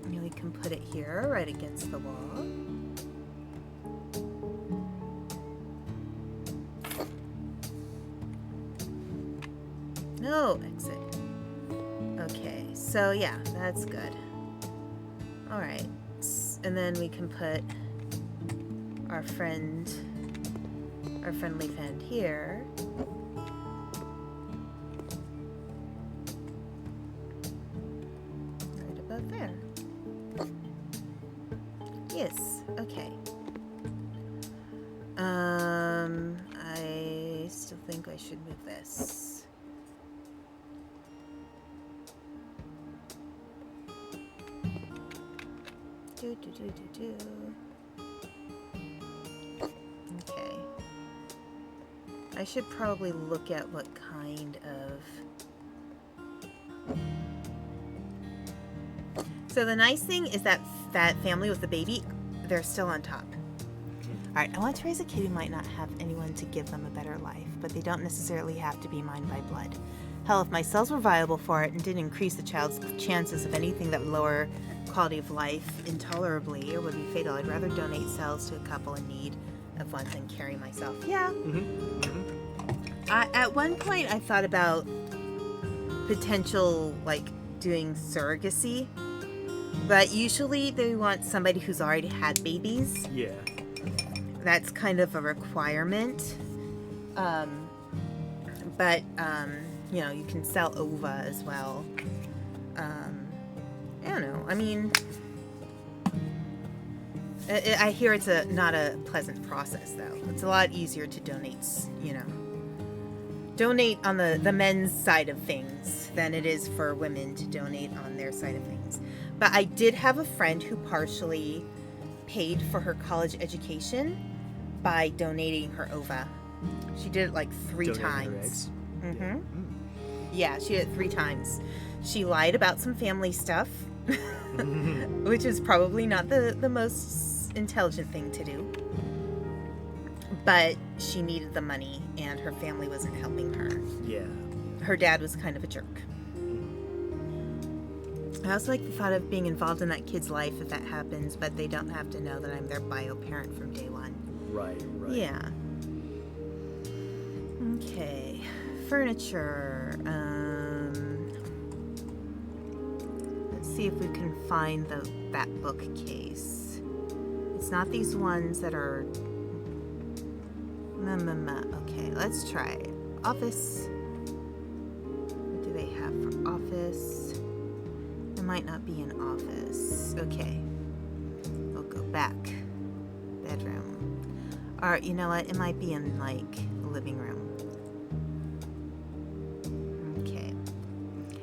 And we can put it here, right against the wall. No exit. Okay, so yeah, that's good. All right, and then we can put our friendly friend here. Right about there. Yes, okay. I still think I should move this. Okay. I should probably look at what kind of... So the nice thing is that family with the baby, they're still on top. Alright, I want to raise a kid who might not have anyone to give them a better life, but they don't necessarily have to be mine by blood. Hell, if my cells were viable for it and didn't increase the child's chances of anything that would lower quality of life intolerably or would be fatal, I'd rather donate cells to a couple in need of one than carry myself. Yeah. At one point, I thought about potential, like, doing surrogacy, but usually they want somebody who's already had babies. Yeah. That's kind of a requirement. But you know, you can sell ova as well. I don't know. I mean, I hear it's not a pleasant process, though. It's a lot easier to donate, you know, donate on the men's side of things than it is for women to donate on their side of things. But I did have a friend who partially paid for her college education by donating her ova. She did it like 3 Donating times. her eggs? Yeah, she did it 3 times. She lied about some family stuff, which is probably not the most intelligent thing to do. But she needed the money, and her family wasn't helping her. Yeah. Her dad was kind of a jerk. I also like the thought of being involved in that kid's life if that happens, but they don't have to know that I'm their bio parent from day one. Right. Yeah. Okay. Furniture. Let's see if we can find that bookcase. It's not these ones that are... Okay, let's try it. Office. What do they have for office? It might not be an office. Okay. We'll go back. Bedroom. Or, you know what? It might be in, like, the living room. Okay.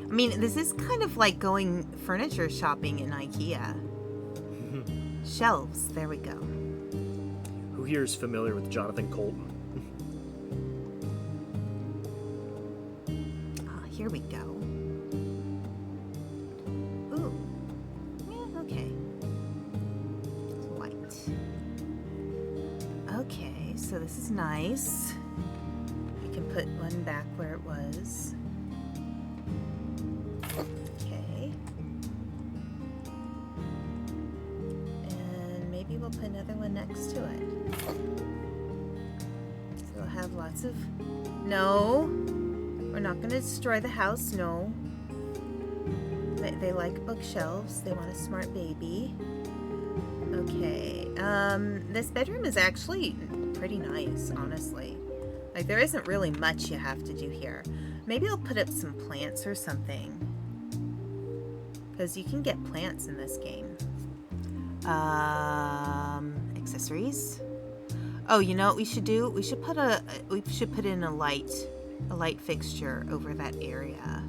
I mean, this is kind of like going furniture shopping in IKEA. Shelves. There we go. Who here is familiar with Jonathan Colton? Here we go. Ooh. Yeah, okay. White. Okay, so this is nice. We can put one back where it was. we'll put another one next to it. So we'll have lots of... No! We're not going to destroy the house, no. They like bookshelves. They want a smart baby. Okay. This bedroom is actually pretty nice, honestly. Like, there isn't really much you have to do here. Maybe I'll put up some plants or something. Because you can get plants in this game. Accessories. Oh, you know what we should do? We should put in a light fixture over that area.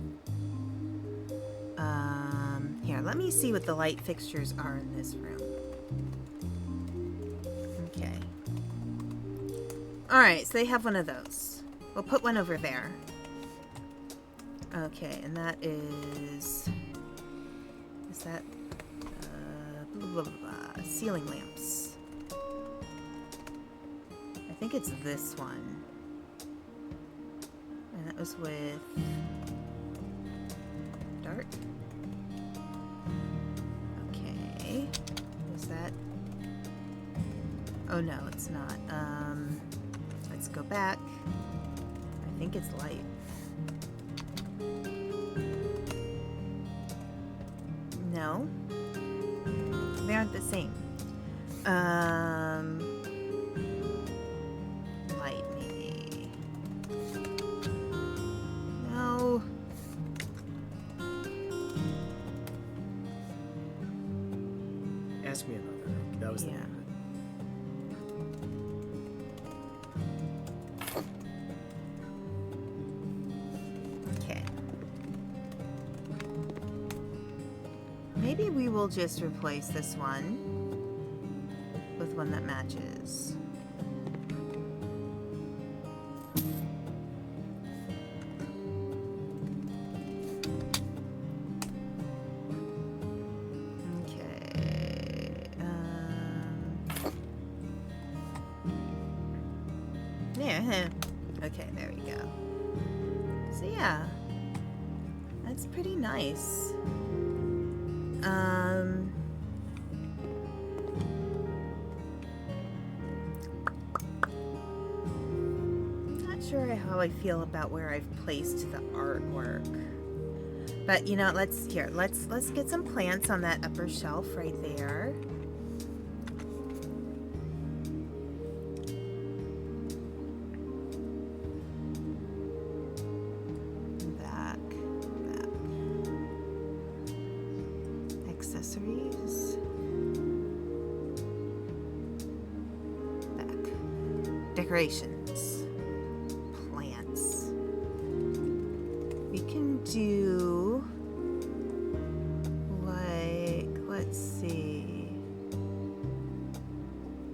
Here, let me see what the light fixtures are in this room. Okay. Alright, so they have one of those. We'll put one over there. Okay, and that is that blah, blah, blah, ceiling lamps. I think it's this one. And that was with dark. Okay. Was that? Oh no, it's not. Let's go back. I think it's light. No. They aren't the same. Light maybe. No. Ask me another. That was the end of it. Okay. Maybe we will just replace this one with one that matches. Okay. Yeah. Okay, there we go. So yeah, that's pretty nice. Not sure how I feel about where I've placed the artwork. But you know, let's get some plants on that upper shelf right there. Accessories. Back. Decorations. Plants. We can do like, let's see.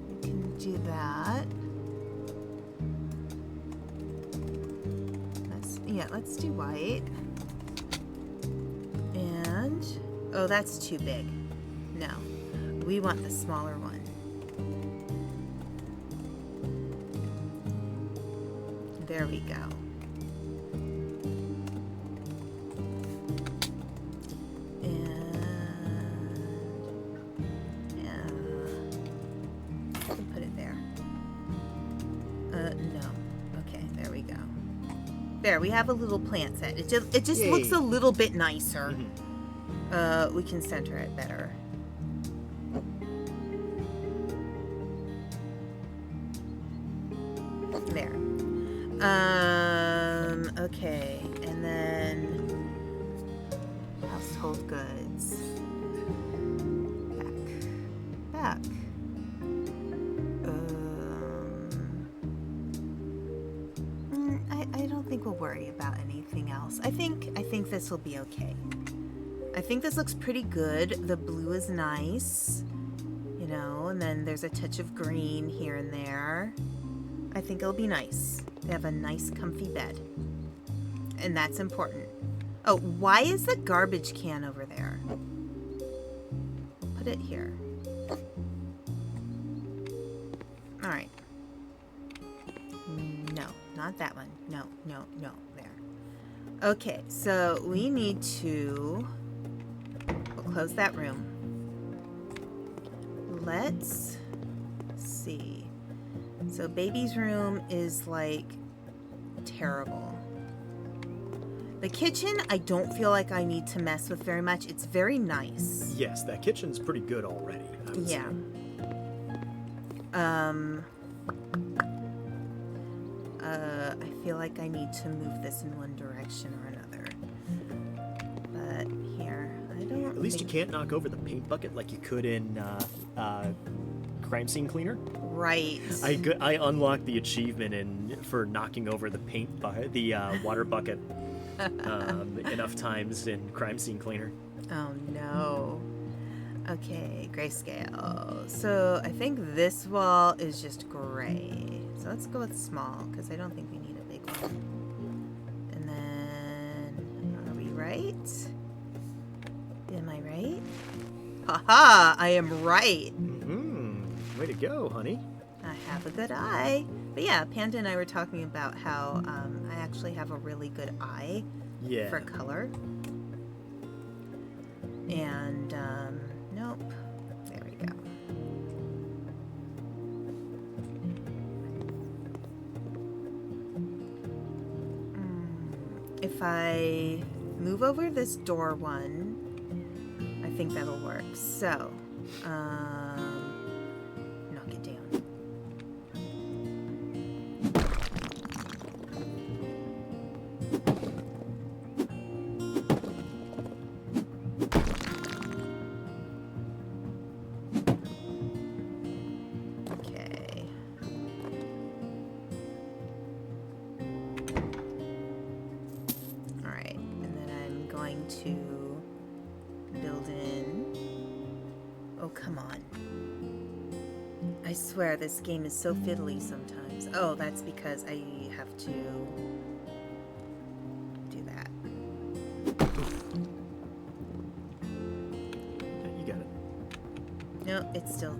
We can do that. Let's do white. And oh, that's too big. No. We want the smaller one. There we go. I can put it there. No. Okay, there we go. There, we have a little plant set. It just Yay. looks a little bit nicer. Mm-hmm. We can center it better. There. Okay, and then household goods. Back. I don't think we'll worry about anything else. I think this will be okay. I think this looks pretty good. The blue is nice, you know, and then there's a touch of green here and there. I think it'll be nice. They have a nice comfy bed. And that's important. Oh, why is the garbage can over there? Put it here. All right. No, not that one. No, there. Okay, so we need to... We'll close that room. Let's see. So baby's room is like terrible. The kitchen, I don't feel like I need to mess with very much. It's very nice. Yes, that kitchen's pretty good already, I would Yeah. say. I feel like I need to move this in one direction or another. But here, I don't. At least you can't knock over the paint bucket like you could in Crime Scene Cleaner. Right. I unlocked the achievement for knocking over the water bucket enough times in Crime Scene Cleaner. Oh no. Okay, grayscale. So I think this wall is just gray. So let's go with small, because I don't think we need a big one. And then, are we right? Am I right? Haha, I am right. Way to go, honey. I have a good eye. But yeah, Panda and I were talking about how I actually have a really good eye for color. And, nope. There we go. If I move over this door one, I think that'll work. So, knock it down. Okay. All right, and then I'm going to build in. Oh, come on. I swear this game is so fiddly sometimes. Oh, that's because I have to do that. You got it. No, it's still...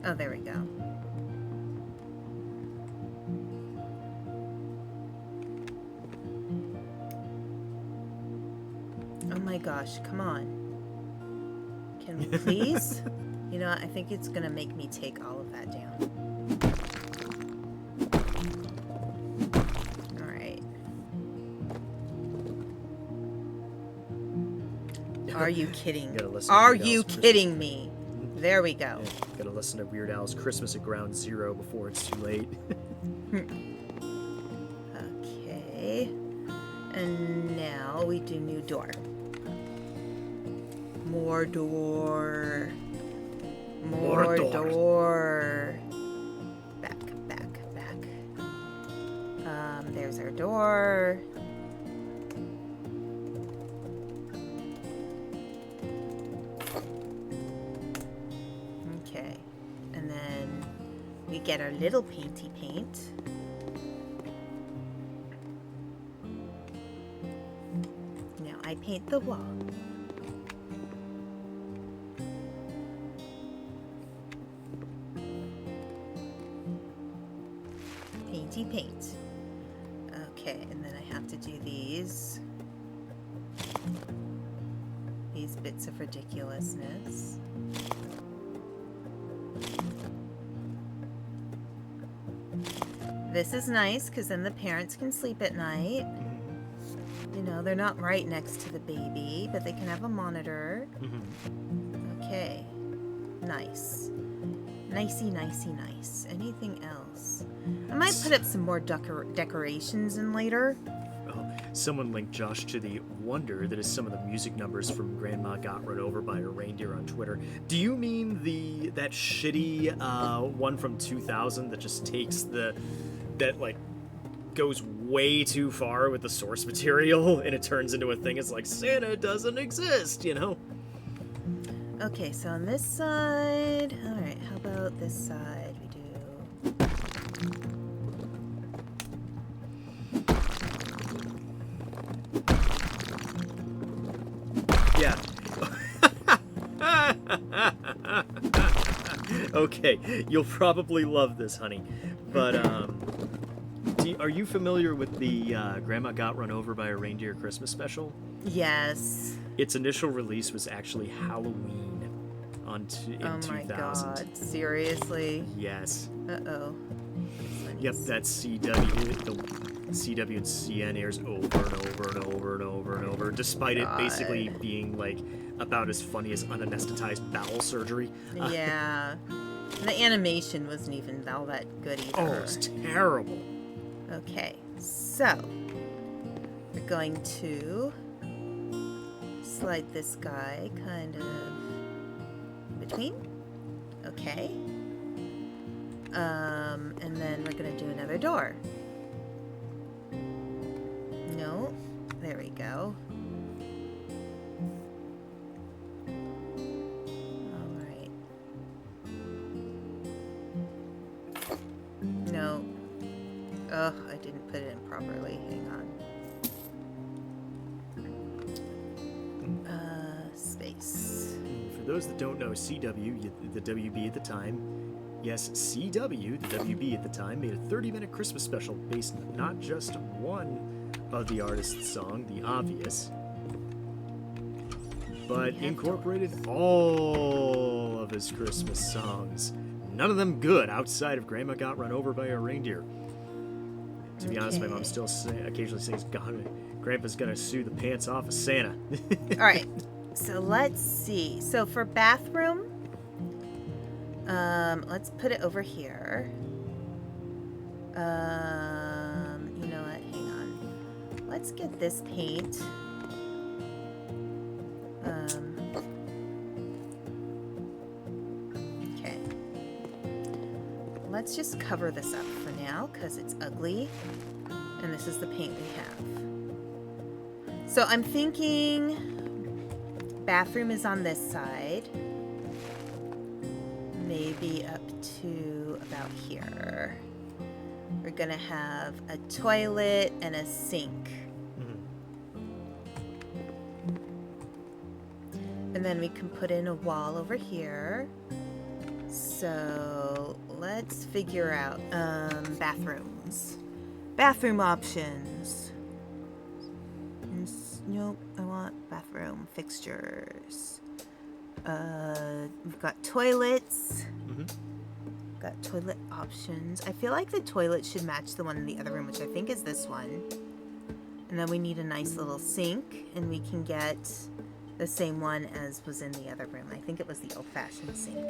Oh, there we go. Oh my gosh, come on. Can we please? You know, I think it's gonna make me take all of that down. Alright. Are you kidding? Gotta listen to Are Weird you Al's kidding me? There we go. Yeah, gotta listen to Weird Al's Christmas at Ground Zero before it's too late. Okay. And now we do new door. More door. More door. Back. There's our door. Okay. And then we get our little painty paint. Now I paint the wall. Painty paint. Okay, and then I have to do these bits of ridiculousness. This is nice because then the parents can sleep at night. You know, they're not right next to the baby, but they can have a monitor. Okay. Nice. Nicey, nice. Anything else? I might put up some more decorations in later. Oh, someone linked Josh to the wonder that is some of the music numbers from Grandma Got Run Over by a Reindeer on Twitter. Do you mean that shitty one from 2000 that just takes that like goes way too far with the source material and it turns into a thing? It's like Santa doesn't exist, you know? Okay, so on this side, all right, how about this side? We do... Yeah. Okay, you'll probably love this, honey. But, are you familiar with the Grandma Got Run Over by a Reindeer Christmas special? Yes. Its initial release was actually Halloween. in Oh 2000. my god, seriously? Yes. Uh-oh. Yep, that's CW. The CW and CN airs over and over and over and over and over, despite it basically being like about as funny as unanesthetized bowel surgery. Yeah. The animation wasn't even all that good either. Oh, it's terrible. Okay, so we're going to slide this guy kind of in between. Okay. And then we're gonna do another door. No, there we go. All right. No. Oh, I didn't put it in properly. Hang on. Space. For those that don't know, CW, the WB at the time, yes, CW, the WB at the time, made a 30-minute Christmas special based not just one of the artist's song, The Obvious, but incorporated all of his Christmas songs. None of them good outside of Grandma Got Run Over by a Reindeer. To be honest, my mom still occasionally sings, Grandpa's gonna sue the pants off of Santa. All right. So let's see. So for bathroom, let's put it over here. You know what? Hang on. Let's get this paint. Okay. Let's just cover this up for now because it's ugly. And this is the paint we have. So I'm thinking bathroom is on this side. Maybe up to about here. We're gonna have a toilet and a sink. And then we can put in a wall over here. So let's figure out bathrooms. Bathroom options. Nope, I want bathroom fixtures. We've got toilets. Got toilet options. I feel like the toilet should match the one in the other room, which I think is this one. And then we need a nice little sink, and we can get the same one as was in the other room. I think it was the old-fashioned sink.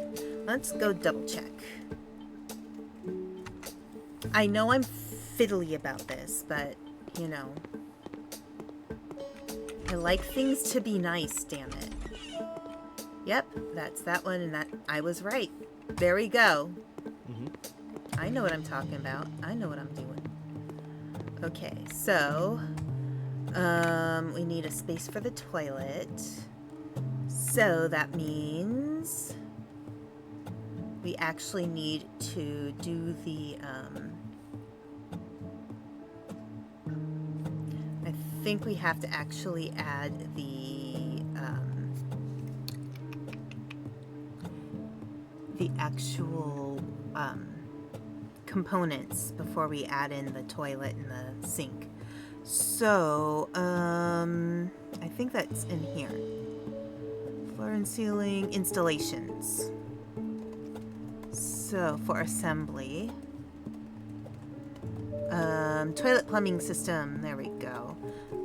Let's go double check. I know I'm fiddly about this, but, you know, I like things to be nice, damn it. Yep, that's that one, and that I was right. There we go. I know what I'm talking about. I know what I'm doing. Okay, so we need a space for the toilet. So that means we actually need to do the I think we have to actually add the actual components before we add in the toilet and the sink. So I think that's in here. Floor and ceiling installations. So for assembly, toilet plumbing system. There we go.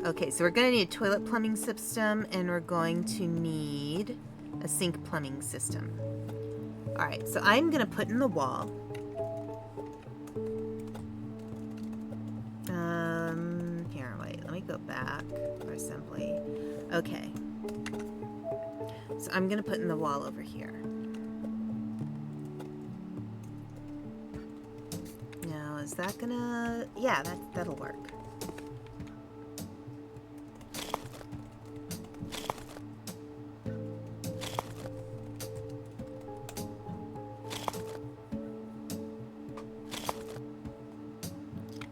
Okay, so we're going to need a toilet plumbing system, and we're going to need a sink plumbing system. All right, so I'm going to put in the wall. Here, wait, let me go back for assembly. Okay. So I'm going to put in the wall over here. Now, is that gonna... Yeah, that'll work.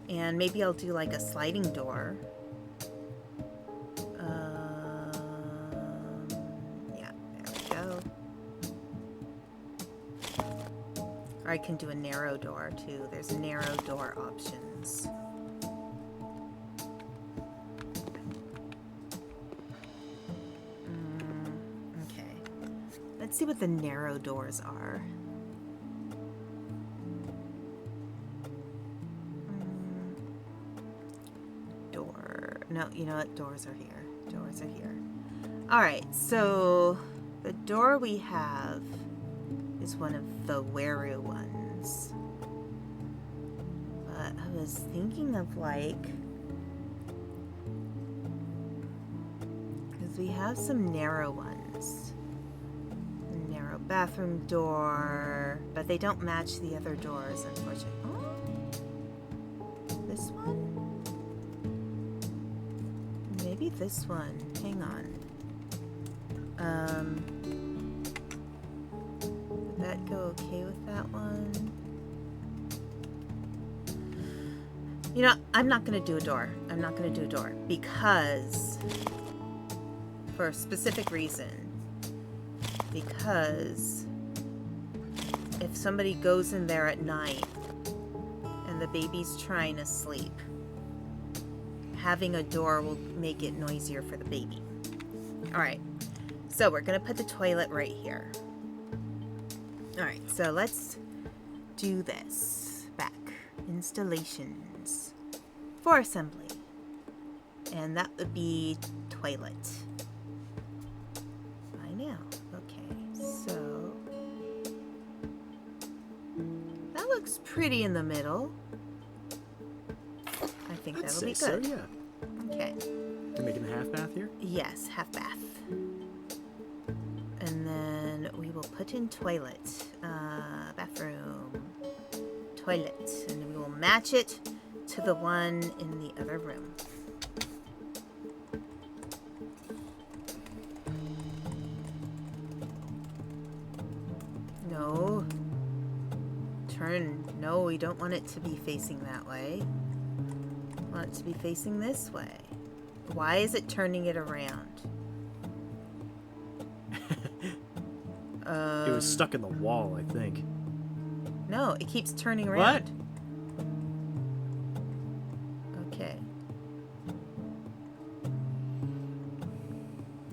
And maybe I'll do like a sliding door. Yeah, there we go. Or I can do a narrow door too. There's narrow door options. Okay. Let's let's see what the narrow doors are. Door. No, you know what? Doors are here. Doors are here. Alright, so the door we have is one of the Weru ones. But I was thinking of like... because we have some narrow ones. A narrow bathroom door, but they don't match the other doors, unfortunately. Oh, this one? Maybe this one. Hang on. Would that go okay with that one? You know, I'm not going to do a door. I'm not going to do a door because... for a specific reason. Because if somebody goes in there at night and the baby's trying to sleep, having a door will make it noisier for the baby. Alright, so we're going to put the toilet right here. Alright, so let's do this. Back. Installations. For assembly. And that would be toilet. By now. Okay, so... that looks pretty in the middle. I think that'll be good. So, yeah. Okay. You're making the half bath here? Yes, half bath. And then we will put in toilet. Bathroom. Toilet. And then we will match it to the one in the other room. No. Turn. No, we don't want it to be facing that way. We want it to be facing this way. Why is it turning it around? It was stuck in the wall, I think. No, it keeps turning around. What? Okay.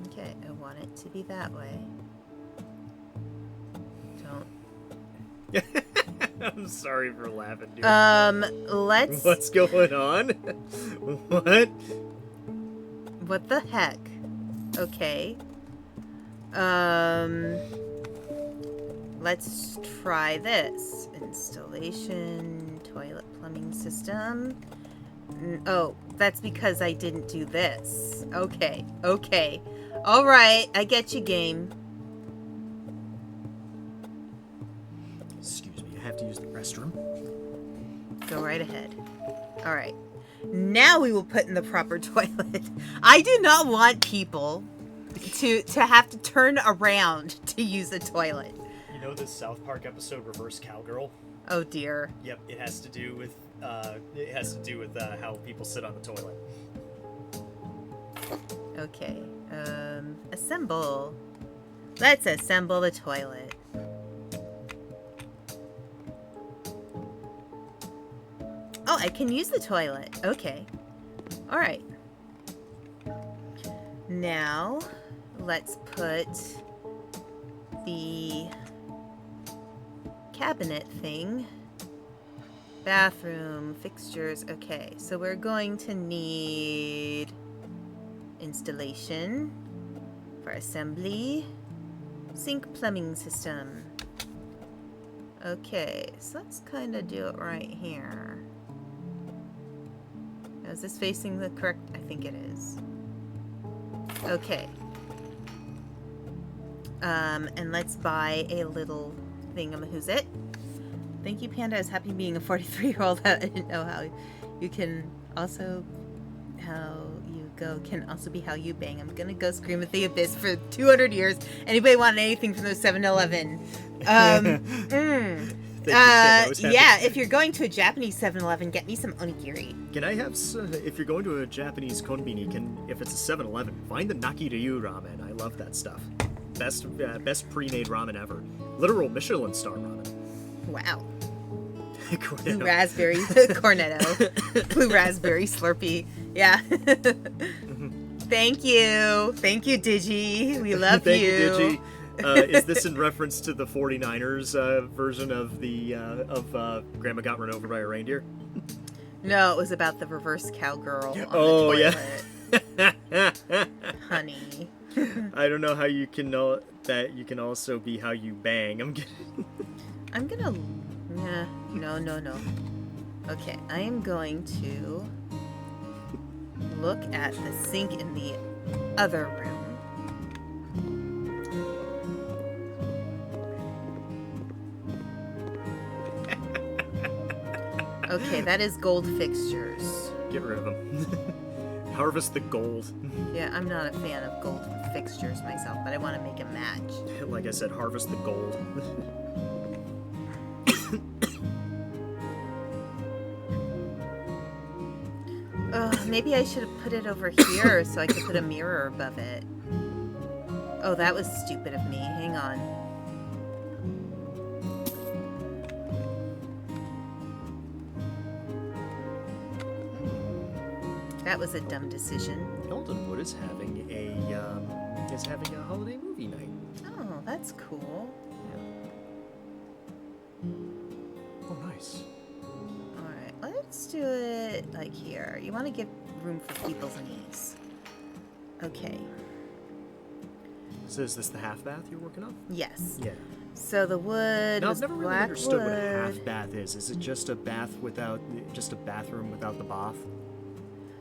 Okay, I want it to be that way. Don't. I'm sorry for laughing, dude. Let's... What's going on? What? What the heck? Okay. Let's try this. Installation, toilet plumbing system. Oh, that's because I didn't do this. Okay, okay. Alright, I get you, game. Excuse me, I have to use the restroom. Go right ahead. Alright. Now we will put in the proper toilet. I do not want people to have to turn around to use a toilet. You know the South Park episode Reverse Cowgirl? Oh dear. Yep, it has to do with how people sit on the toilet. Okay. Assemble. Let's assemble the toilet. Oh, I can use the toilet. Okay. Alright. Now, let's put the cabinet thing. Bathroom, fixtures. Okay, so we're going to need installation for assembly. Sink plumbing system. Okay, so let's kind of do it right here. Is this facing the correct? I think it is. Okay. And let's buy a little thingamahoosit. Thank you, Panda. I was happy being a 43-year-old. I didn't know how you can also... how you go can also be how you bang. I'm gonna go scream at the abyss for 200 years. Anybody want anything from the 7-Eleven? Yeah, if you're going to a Japanese 7-Eleven, get me some onigiri. Can I have if you're going to a Japanese konbini, if it's a 7-Eleven, find the Nakiryu ramen. I love that stuff. Best pre-made ramen ever. Literal Michelin star ramen. Wow. Cornetto. Blue raspberry cornetto. Blue raspberry Slurpee. Yeah. Thank you. Thank you, Digi. We love Thank you. you, Digi. Is this in reference to the 49ers version of the Grandma got run over by a reindeer? No, it was about the reverse cowgirl on Oh, the yeah. toilet. Honey. I don't know how you can know that you can also be how you bang. I'm gonna... Nah, no. Okay, I am going to look at the sink in the other room. Okay, that is gold fixtures. Get rid of them. Harvest the gold. Yeah, I'm not a fan of gold fixtures myself, but I want to make a match. Like I said, harvest the gold. Maybe I should have put it over here so I could put a mirror above it. Oh, that was stupid of me. Hang on. That was a dumb decision. Eldenwood is having a holiday movie night. Oh, that's cool. Yeah. Oh, nice. Alright, let's do it like here. You want to give room for people's knees. Okay. So is this the half bath you're working on? Yes. Yeah. So the wood Now, was I've never really black understood what a wood. half bath is. Is it just a bath without, just a bathroom without the bath?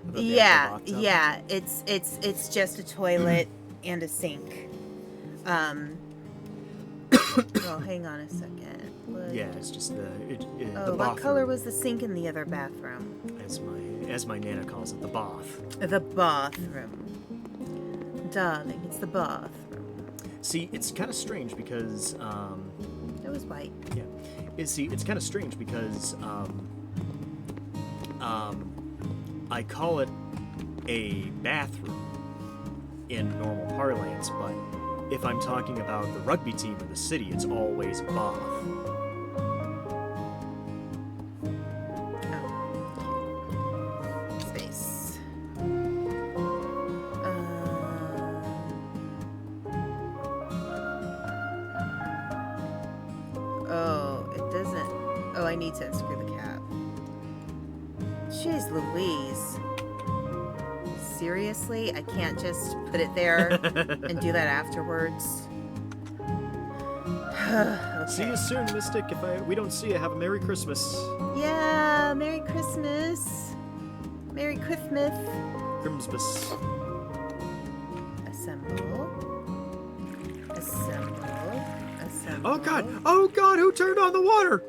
Without the Yeah, actual bathtub? yeah. It's just a toilet and a sink. Oh, hang on a second. Wood. Yeah, it's just the Oh, the what bathroom. color was the sink in the other bathroom? As my nana calls it, the bath. The bathroom. Darling, it's the bathroom. See, it's kind of strange because It was white. yeah. It's kind of strange because I call it a bathroom in normal parlance, but if I'm talking about the rugby team in the city, it's always a bath. Oh. Space. Oh, it doesn't. Oh, I need to unscrew the cap. Jeez Louise. Seriously? I can't just put it there and do that afterwards? Okay. See you soon, Mystic. If we don't see you, have a Merry Christmas. Yeah, Merry Christmas. Merry Christmas. Grimsmas. Assemble. Assemble. Assemble. Oh God! Oh God! Who turned on the water?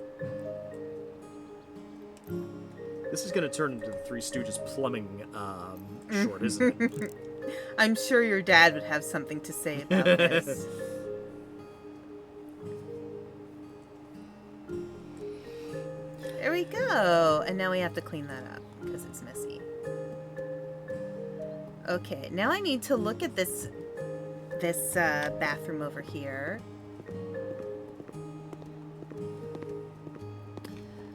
This is gonna turn into the Three Stooges plumbing short, isn't it? I'm sure your dad would have something to say about this. There we go. And now we have to clean that up because it's messy. Okay, now I need to look at this bathroom over here.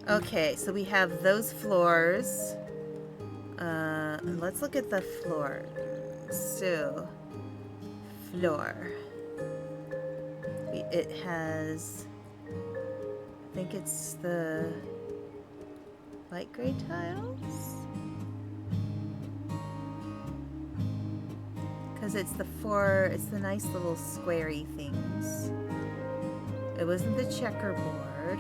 Okay, so we have those floors. Let's look at the floor. So, floor. It has, I think it's the light gray tiles? Because it's the nice little squarey things. It wasn't the checkerboard.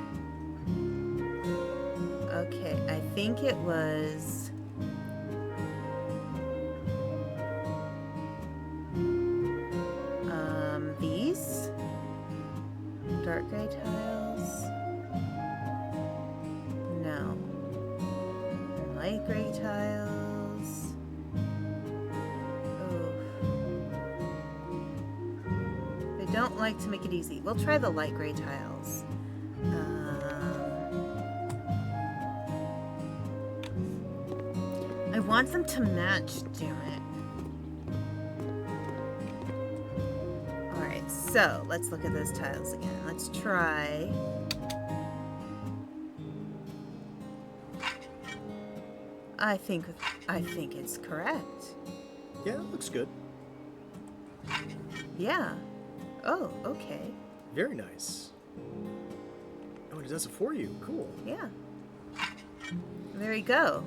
Okay, I think it was these dark gray tiles. No. Light gray tiles. Oh. They don't like to make it easy. We'll try the light gray tiles. I want them to match, damn it. Alright, so let's look at those tiles again. Let's try. I think it's correct. Yeah, it looks good. Yeah. Oh, okay. Very nice. Oh, it does it for you. Cool. Yeah. There we go.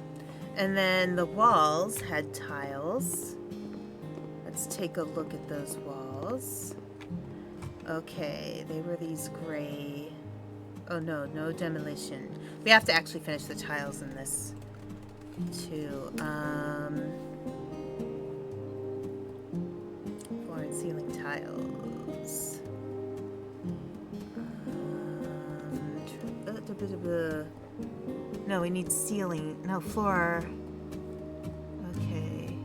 And then the walls had tiles. Let's take a look at those walls. Okay, they were these gray. Oh no, no demolition. We have to actually finish the tiles in this too. Floor and ceiling tiles. No, we need ceiling. No, floor. Okay.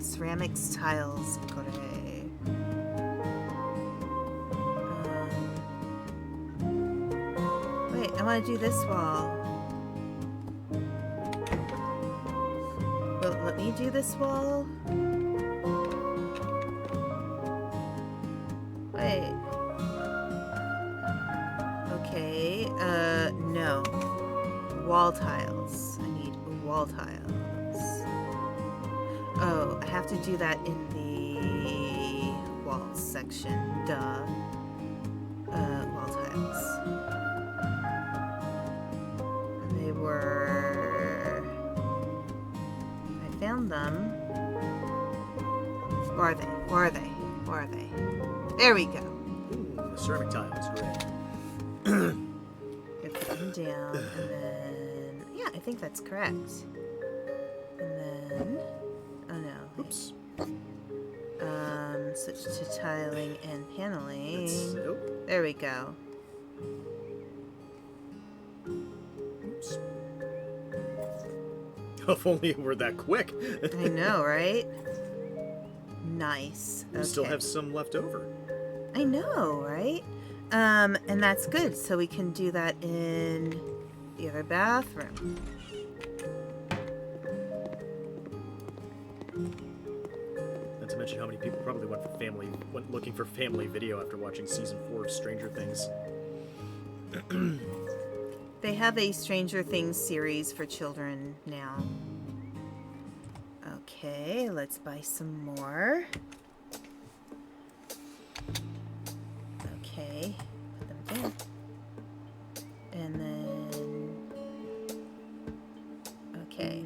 Ceramics tiles. Gray. Wait, I want to do this wall. Will it let me do this wall? Wait. Okay, no. Wall tiles. I need wall tiles. Oh, I have to do that in the walls section. Duh. Wall tiles. They were... I found them. Where are they? Where are they? Where are they? There we go. Ooh, the ceramic tiles. Great. I put them down, and then... Yeah, I think that's correct. And then... Oh no. Oops. Switch to tiling and paneling. Nope. There we go. Oops. If only it were that quick. I know, right? Nice. We still have some left over. I know, right? And that's good. So we can do that in the other bathroom. Not to mention how many people probably went looking for family video after watching season 4 of Stranger Things. They have a Stranger Things series for children now. Okay, let's buy some more. Okay, put them down. And then... Okay.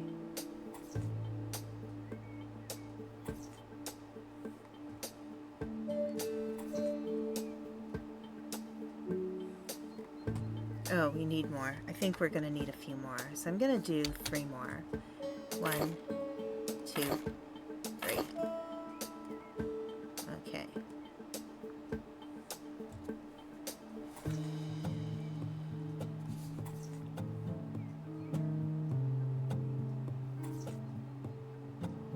Oh, we need more. I think we're gonna need a few more. So I'm gonna do 3 more. 1, 2, 3. Okay.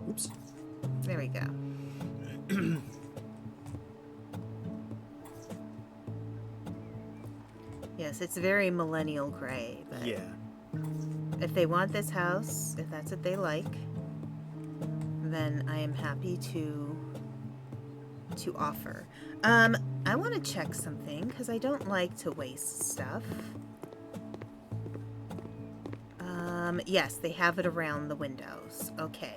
Oops. There we go. Yes, it's very millennial gray, but Yeah. if they want this house, if that's what they like, then I am happy to offer. I want to check something because I don't like to waste stuff. Yes, they have it around the windows. Okay.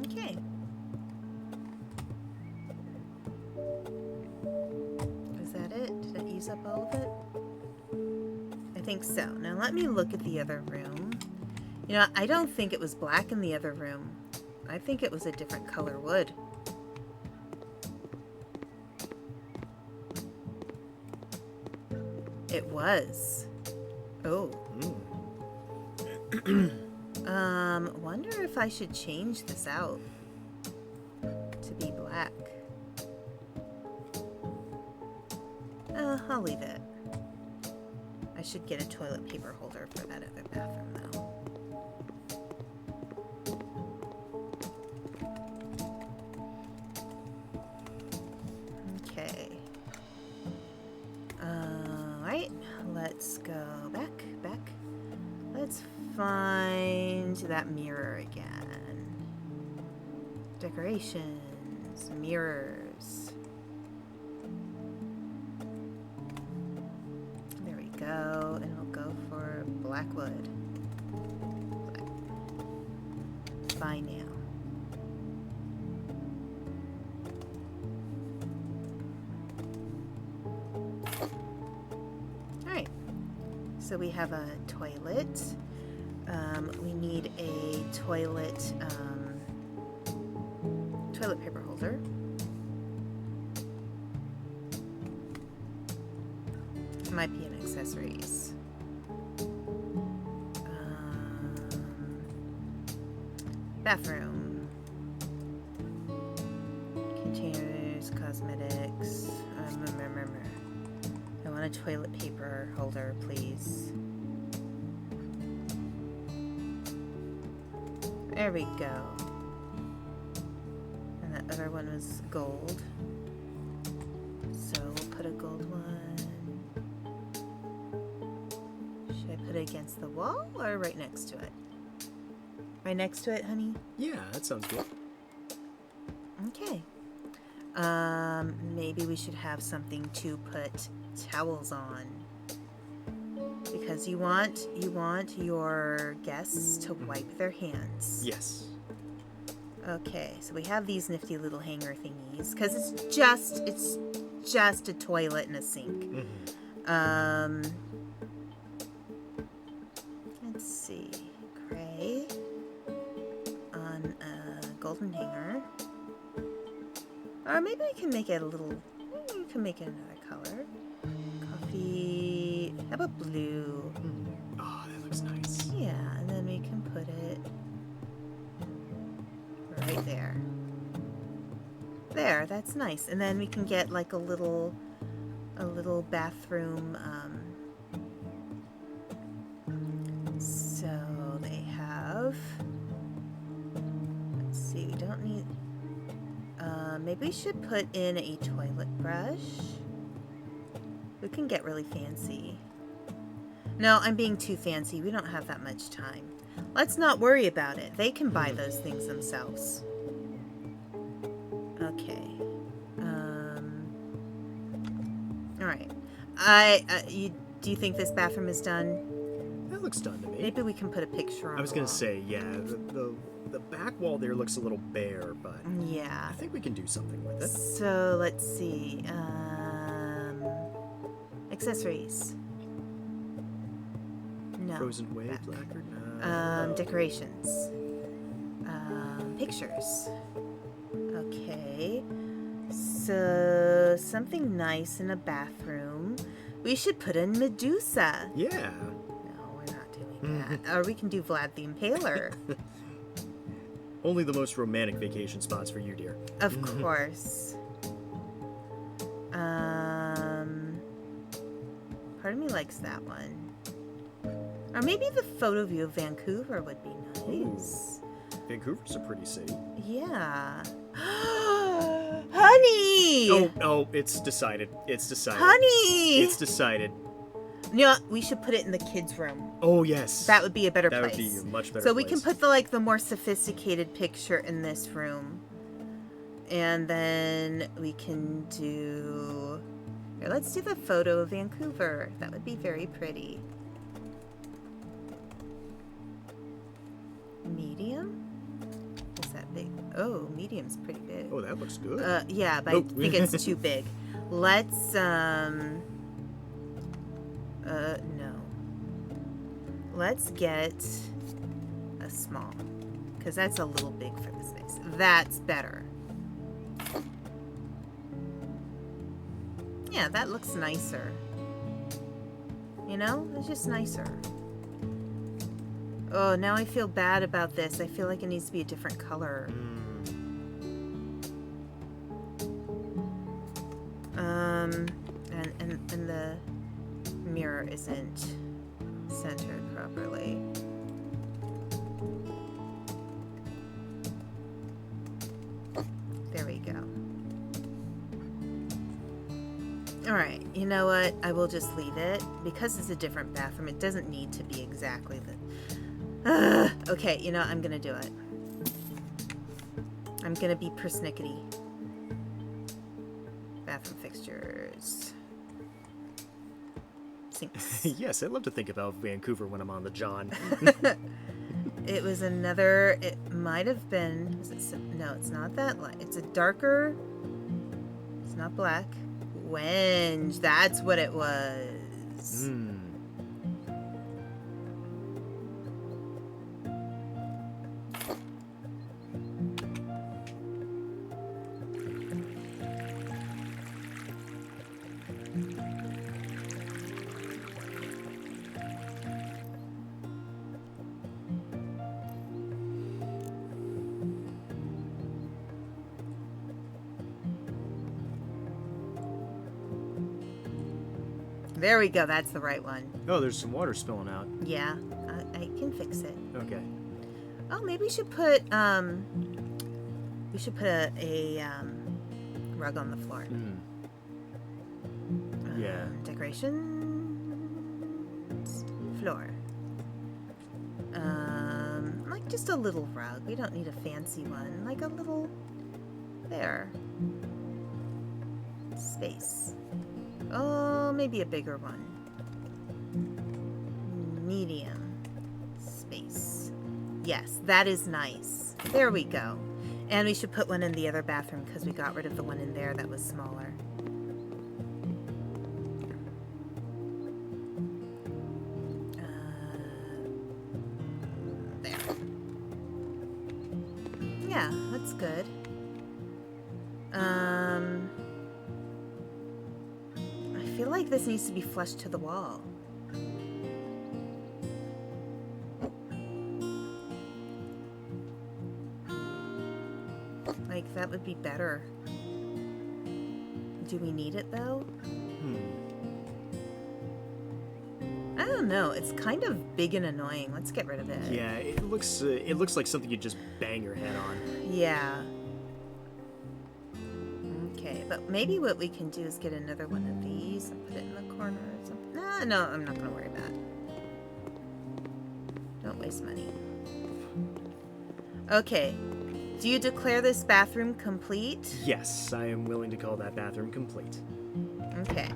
Okay. Is that it? Did I use up all of it? I think so. Now let me look at the other room. You know, I don't think it was black in the other room. I think it was a different color wood. It was. Oh. Wonder if I should change this out to be black. I'll leave it. I should get a toilet paper holder for that other bathroom though. Okay. find that mirror again. Decorations, mirrors. There we go, and we'll go for Blackwood. Buy now. Alright, so we have a toilet. We need a toilet paper holder. Might be an accessories. Bathroom. Containers, cosmetics. I want a toilet paper holder, please. There we go. And that other one was gold. So we'll put a gold one. Should I put it against the wall or right next to it? Right next to it, honey? Yeah, that sounds good. Okay. Maybe we should have something to put towels on. Because you want your guests to wipe their hands. Yes. Okay, so we have these nifty little hanger thingies because it's just a toilet and a sink. Mm-hmm. Let's see, gray on a golden hanger, or maybe we can make it a little. We can make it another color. Coffee. How about blue? Oh, that looks nice. Yeah, and then we can put it right there. There, that's nice. And then we can get like a little bathroom. So they have. Let's see. We don't need. Maybe we should put in a toilet brush. We can get really fancy. No, I'm being too fancy. We don't have that much time. Let's not worry about it. They can buy those things themselves. Okay. All right. Do you think this bathroom is done? That looks done to me. Maybe we can put a picture on. I was gonna say, yeah, the back wall there looks a little bare, but yeah, I think we can do something with it. So let's see. Accessories. No. Frozen wave lacquer. No. Decorations. Pictures. Okay. So something nice in a bathroom. We should put in Medusa. Yeah. No, we're not doing that. Or we can do Vlad the Impaler. Only the most romantic vacation spots for you, dear. Of course. Part of me likes that one. Or maybe the photo view of Vancouver would be nice. Ooh. Vancouver's a pretty city. Yeah. Honey! Oh, it's decided. It's decided. Honey! It's decided. You know what? We should put it in the kids' room. Oh, yes. That would be a better that place. That would be a much better So place. we can put the more sophisticated picture in this room. And then we can do... Here, let's do the photo of Vancouver. That would be very pretty. Medium? Is that big? Oh, medium's pretty big. Oh, that looks good. Yeah, but Nope. I think it's too big. Let's, no. Let's get a small, because that's a little big for the space. That's better. Yeah, that looks nicer. You know, it's just nicer. Oh, now I feel bad about this. I feel like it needs to be a different color. And the mirror isn't centered properly. There we go. Alright, you know what? I will just leave it. Because it's a different bathroom, it doesn't need to be exactly Okay, you know, I'm gonna do it. I'm gonna be persnickety. Bathroom fixtures. Sinks. Yes, I love to think about Vancouver when I'm on the John. It was another, it might have been, no, it's not that light. It's a darker, it's not black. Wenge, that's what it was. There we go, that's the right one. Oh, there's some water spilling out. Yeah, I can fix it. Okay. Oh, maybe we should put a rug on the floor. Yeah. Decorations, floor. Like just a little rug. We don't need a fancy one. Like a little, there. Space. Oh, maybe a bigger one. Medium. Space. Yes, that is nice. There we go. And we should put one in the other bathroom because we got rid of the one in there that was smaller. There. Yeah, that's good. I feel like this needs to be flush to the wall. Like, that would be better. Do we need it, though? I don't know. It's kind of big and annoying. Let's get rid of it. Yeah, it looks like something you'd just bang your head on. Yeah. Okay, but maybe what we can do is get another one of these and put it in the corner or something. No, I'm not going to worry about it. Don't waste money. Okay. Do you declare this bathroom complete? Yes, I am willing to call that bathroom complete. Okay.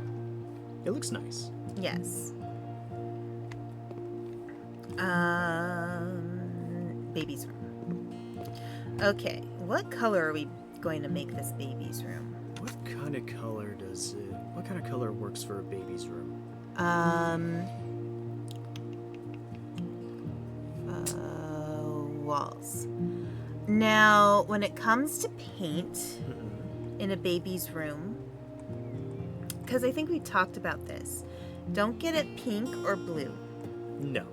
It looks nice. Yes. Baby's room. Okay, what color are we going to make this baby's room? What kind of color works for a baby's room? Walls. Now, when it comes to paint in a baby's room, because I think we talked about this, don't get it pink or blue. No.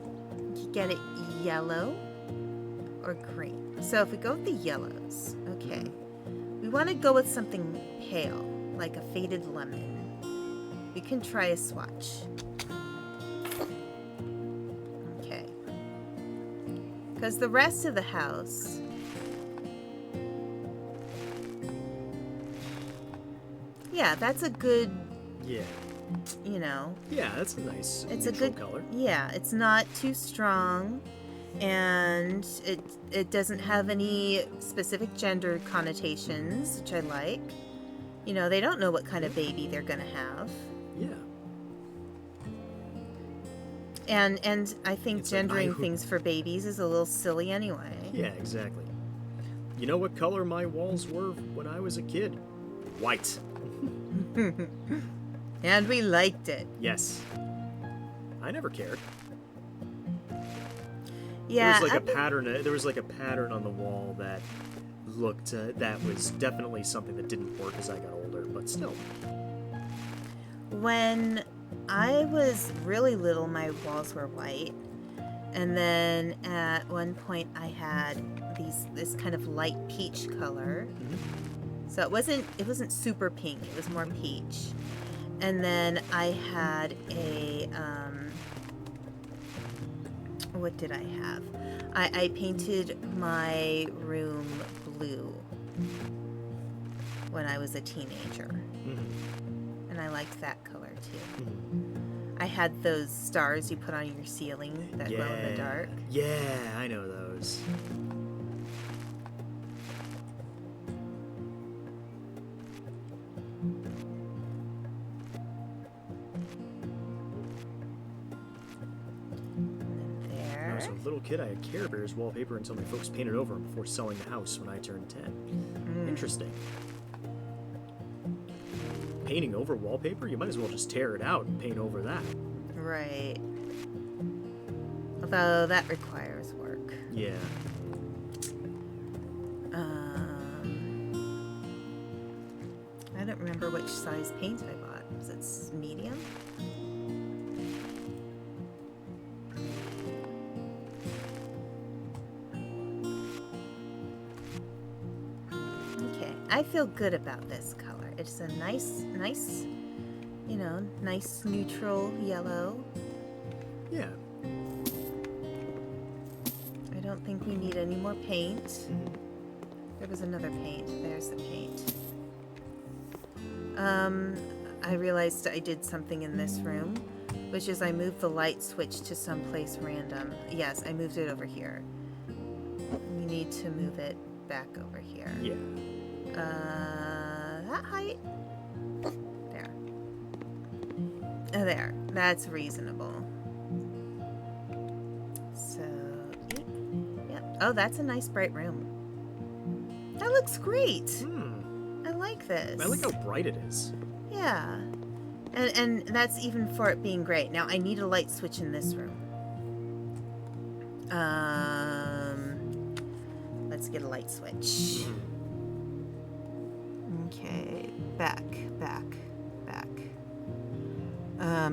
You get it yellow or green. So if we go with the yellows, okay, we want to go with something pale, like a faded lemon. We can try a swatch. Okay. Because the rest of the house, yeah, that's a good, Yeah. you know. Yeah, that's a nice It's a neutral good color. Yeah, it's not too strong, and it doesn't have any specific gender connotations, which I like. You know, they don't know what kind of baby they're gonna have. Yeah. And I think It's like, gendering things for babies is a little silly anyway. Yeah, exactly. You know what color my walls were when I was a kid? White. And we liked it. Yes. I never cared. Yeah. There was like a pattern on the wall that looked that was definitely something that didn't work as I got older, but still. When I was really little, my walls were white. And then at one point I had this kind of light peach color. So it wasn't super pink, it was more peach. And then I had a what did I have? I painted my room blue when I was a teenager. And I liked that color too. I had those stars you put on your ceiling that glow in the dark. Yeah, I know those. When I was a little kid, I had Care Bears wallpaper until my folks painted over them before selling the house when I turned 10. Interesting. Painting over wallpaper? You might as well just tear it out and paint over that. Right. Although that requires work. Yeah. I don't remember which size paint I bought. Was it medium? Okay, I feel good about this color. It's a nice, you know, nice neutral yellow. Yeah. I don't think we need any more paint. There was another paint. There's the paint. I realized I did something in this room, which is I moved the light switch to someplace random. Yes, I moved it over here. We need to move it back over here. Yeah. That height? There. There. That's reasonable. So, yep. Oh, that's a nice bright room. That looks great. I like this. I like how bright it is. Yeah. And that's even for it being great. Now, I need a light switch in this room. Let's get a light switch. Okay. Back.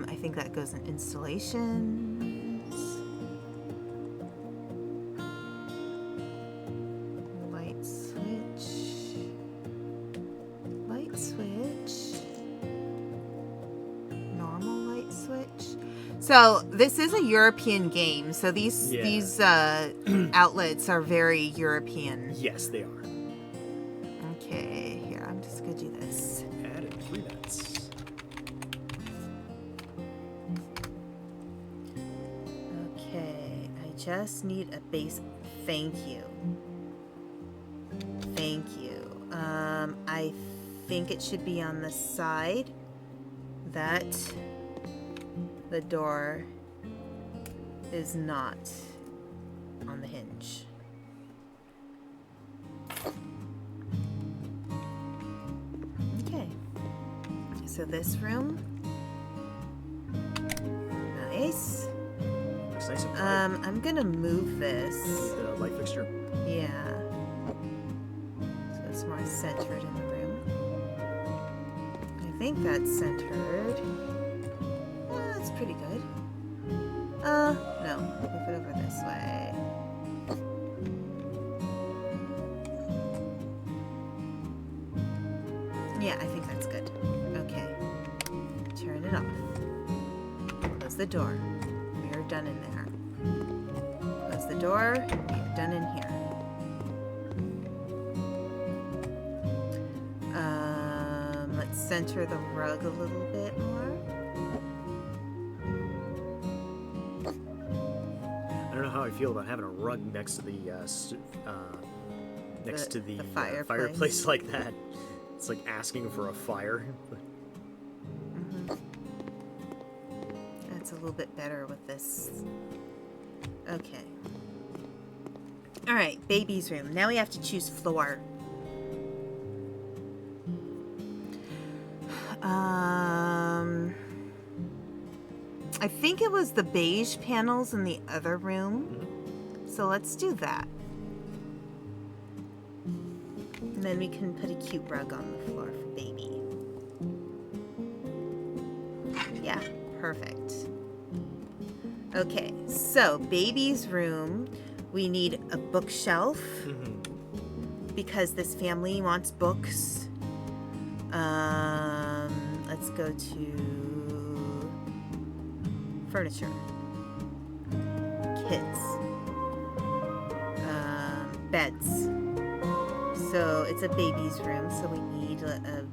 I think that goes in installations. Light switch. Normal light switch. So this is a European game. So these outlets are very European. Yes, they are. Okay, here, I'm just gonna do this. Add in 3 minutes. Okay, I just need a base. Thank you. I think it should be on the side that the door is not on the hinge. Okay, so this room, nice. Looks nice and bright. I'm gonna move this. The light fixture. Yeah. So it's more centered in the room. I think that's centered. That's pretty good. No. Move it over this way. Yeah, I think that's good. Okay. Turn it off. Close the door. We are done in there. Close the door. We are done in here. Let's center the rug a little bit more. I don't know how I feel about having a rug next to the fireplace like that. It's like asking for a fire. That's a little bit better with this. Okay. All right, baby's room. Now we have to choose floor. I think it was the beige panels in the other room. So let's do that. And then we can put a cute rug on the floor for baby. Yeah, perfect. Okay, so baby's room, we need a bookshelf because this family wants books. Let's go to furniture. Kids. Beds. So it's a baby's room, so we need a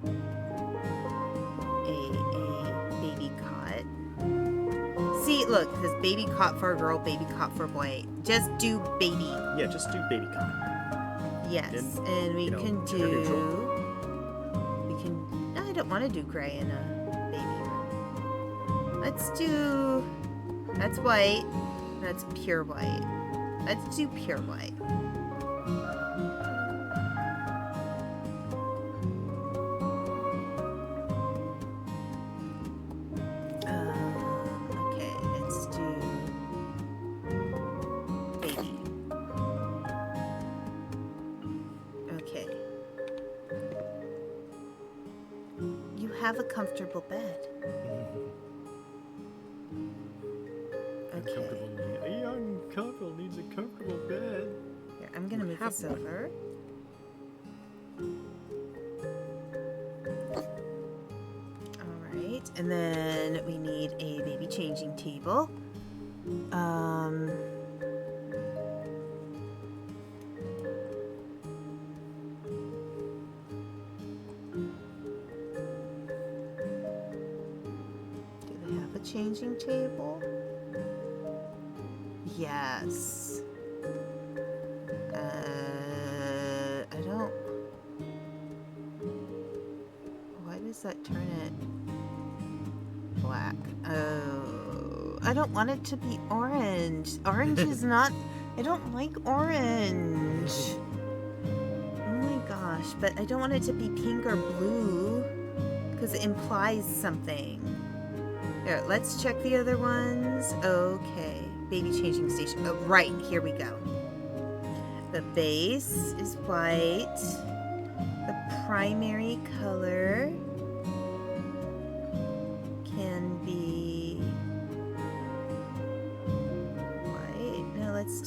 baby cot. look, it says baby cot for a girl, baby cot for a boy. Just do baby. Yeah, just do baby cot. Yes, and we can gender do. neutral. We can. No, I don't want to do gray in a baby room. Let's do. That's white. That's pure white. Let's do pure white. Okay, let's do baby. Okay. You have a comfortable bed. Okay. A young couple needs a comfortable bed. Here, I'm gonna move this over. Alright, and then we need a baby changing table. Do they have a changing table? Yes. I don't. Why does that turn it black? Oh, I don't want it to be orange. Orange is not. I don't like orange. Oh my gosh, but I don't want it to be pink or blue because it implies something. Here, let's check the other ones. Okay. Baby changing station. Oh, right. Here we go. The base is white. The primary color can be white. No, let's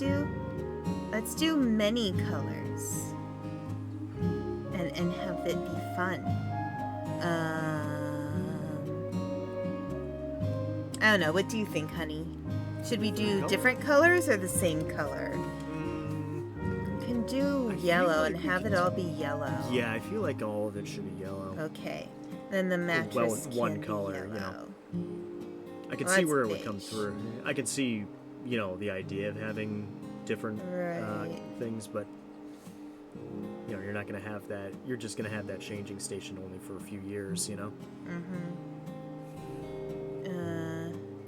do many colors and have it be fun. I don't know. What do you think, honey? Should we do different colors or the same color? We can do yellow and have it all be yellow. Yeah, I feel like all of it should be yellow. Okay. Then the mattress Well, with one can color, be you know. yellow. I can Well, see that's where it would come beige. through. I can see, the idea of having different Right. things, but you're not going to have that. You're just going to have that changing station only for a few years,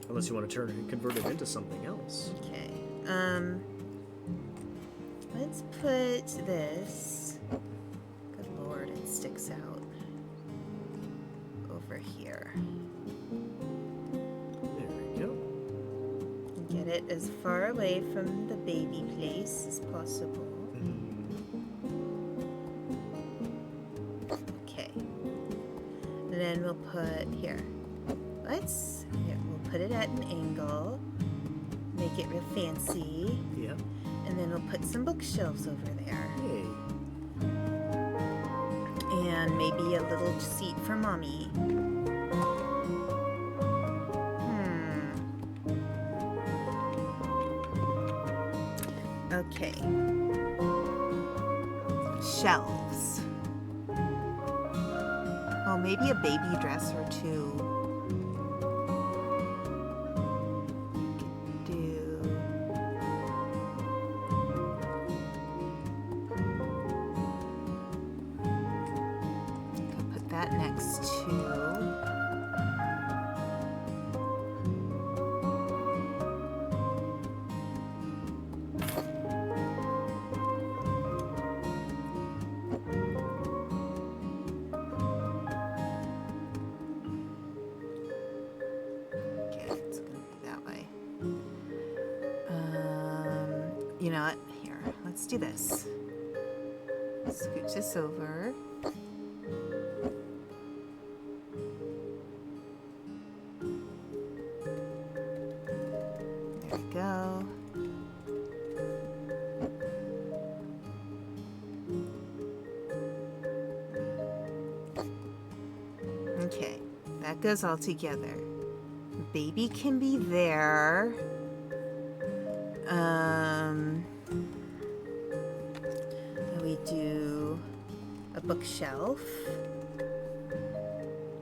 Unless you want to convert it into something else. Okay. Let's put this. Good Lord, it sticks out over here. There we go. Get it as far away from the baby place as possible. Okay. And then we'll put here. We'll put it at an angle. Make it real fancy. Yep. And then we'll put some bookshelves over there. Hey. And maybe a little seat for mommy. Okay. Shelves. Oh, maybe a baby dresser too. Could put that next to. You know what? Here, let's do this. Scooch this over. There we go. Okay, that goes all together. Baby can be there. We do a bookshelf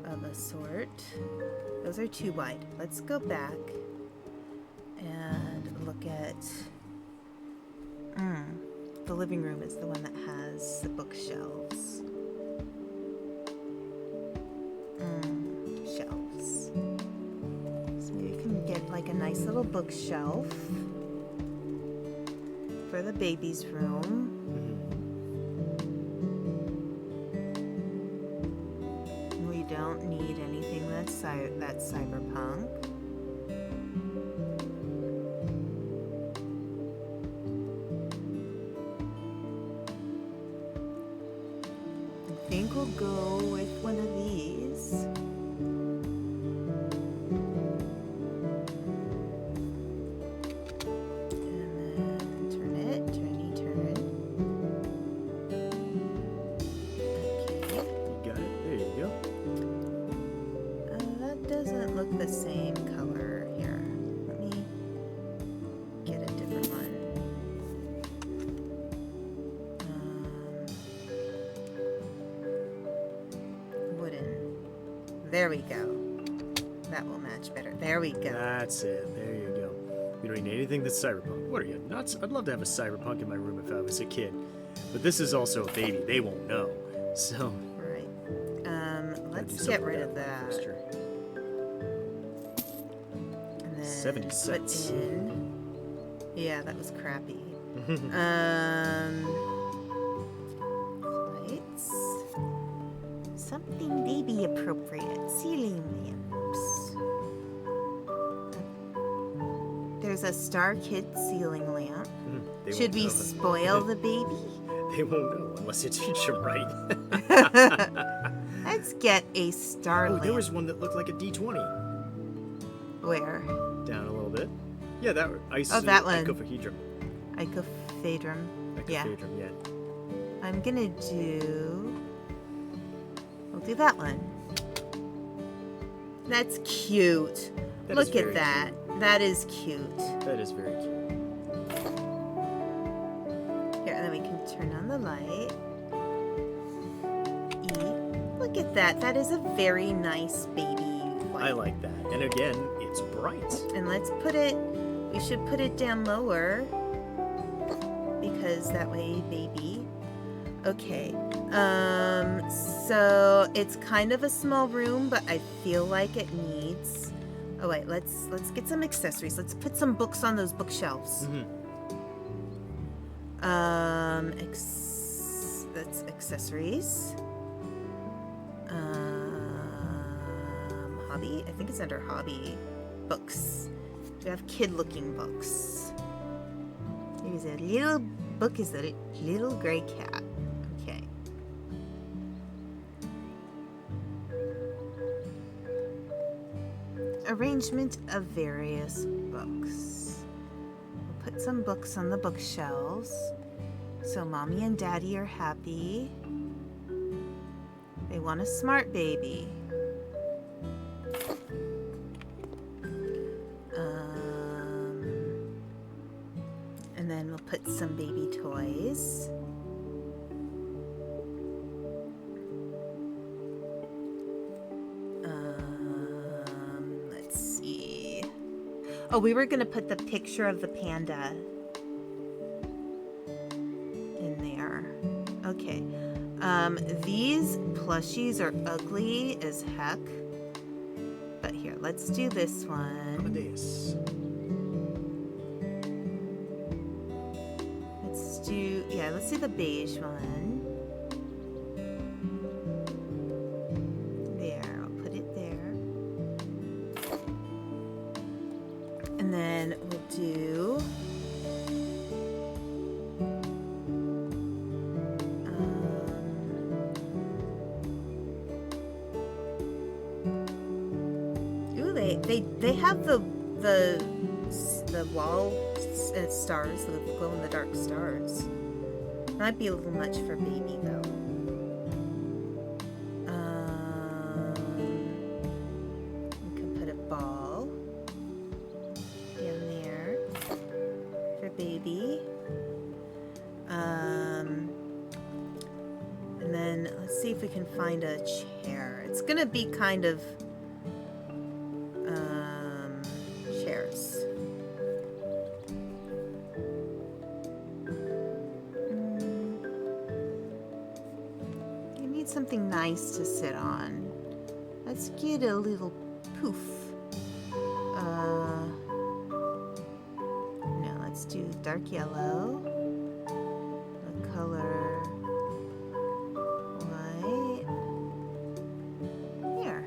of a sort. Those are too wide. Let's go back get... the living room is the one that has the bookshelves. Shelves. So maybe we can get like a nice little bookshelf for the baby's room. We don't need anything that's cyberpunk. I think we'll go with one of these. And then turn it, turn. Okay. You got it. There you go. That doesn't look the same color here. Let me get a different one. Wooden. There we go. That will match better. There we go. That's it. There you go. You don't need anything that's cyberpunk. What are you, nuts? I'd love to have a cyberpunk in my room if I was a kid. But this is also a baby. They won't know. So... Right. Let's get rid of that. And then 70 put cents. in... Yeah, that was crappy. Lights. Something baby appropriate. Ceiling lamps. There's a Star Kid ceiling lamp. They Should won't we know. spoil the baby? They won't know unless you teach them right. Let's get a star Oh, lamp. there was one that looked like a D20. Where? Down a little bit. Yeah, that ice. Oh, that one. Icosahedron. Icophedrum. Yeah. Icosahedron, yeah. I'm gonna do... We'll do that one. That's cute. That is Look at very that. That is cute. That is very cute. Here, and then we can turn on the light. E. Look at that. That is a very nice baby light. I like that. And again, it's bright. And let's put it... We should put it down lower. Because that way, baby... Okay. So it's kind of a small room, but I feel like it needs... Oh wait, let's get some accessories. Let's put some books on those bookshelves. That's accessories. Hobby? I think it's under hobby. Books. We have kid-looking books. There's a little book is a little gray cat. Okay. Arrangement of various books. We'll put some books on the bookshelves so mommy and daddy are happy. They want a smart baby. And then we'll put some baby toys. Let's see. Oh, we were gonna put the picture of the panda in there. Okay. These plushies are ugly as heck. But here, let's do this one. Amadeus. Let's do the beige one. There, I'll put it there. And then we'll do... Ooh, they have the wall stars, the glow-in-the-dark stars. Might be a little much for baby though. We can put a ball down there for baby. And then let's see if we can find a chair. It's gonna be kind of chairs. need something nice to sit on. Let's get a little poof. No, let's do dark yellow. The color white. Here.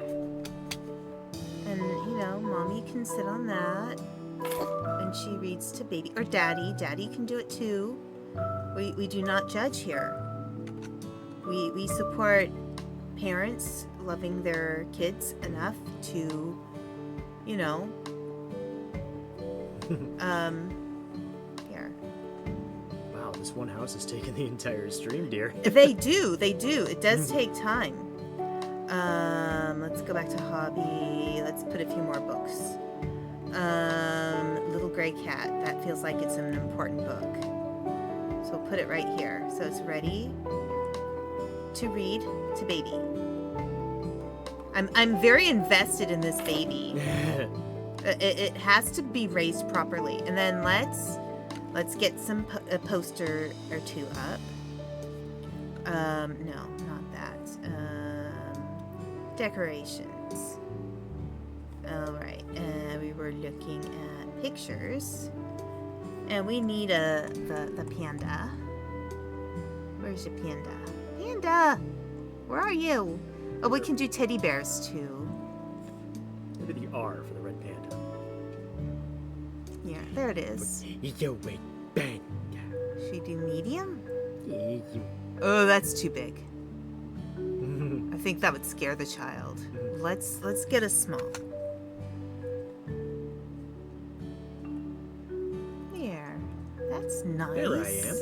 And, you know, Mommy can sit on that. And she reads to baby. Or Daddy. Daddy can do it too. We do not judge here. We support parents loving their kids enough to, you know, here. Wow, this one house is taking the entire stream, dear. They do. It does take time. Let's go back to hobby. Let's put a few more books. Little Gray Cat. That feels like it's an important book. So we'll put it right here. So it's ready to read to baby. I'm very invested in this baby. It has to be raised properly. And then let's get some a poster or two up. No, not that. Decorations. All right. We were looking at pictures, and we need the panda. Where's your panda? Panda, where are you? Oh, we can do teddy bears too. Maybe the R for the red panda. Yeah, there it is. Yo, wait, bang. Should we do medium? Yeah. Oh, that's too big. I think that would scare the child. Let's get a small. There. That's nice. There I am.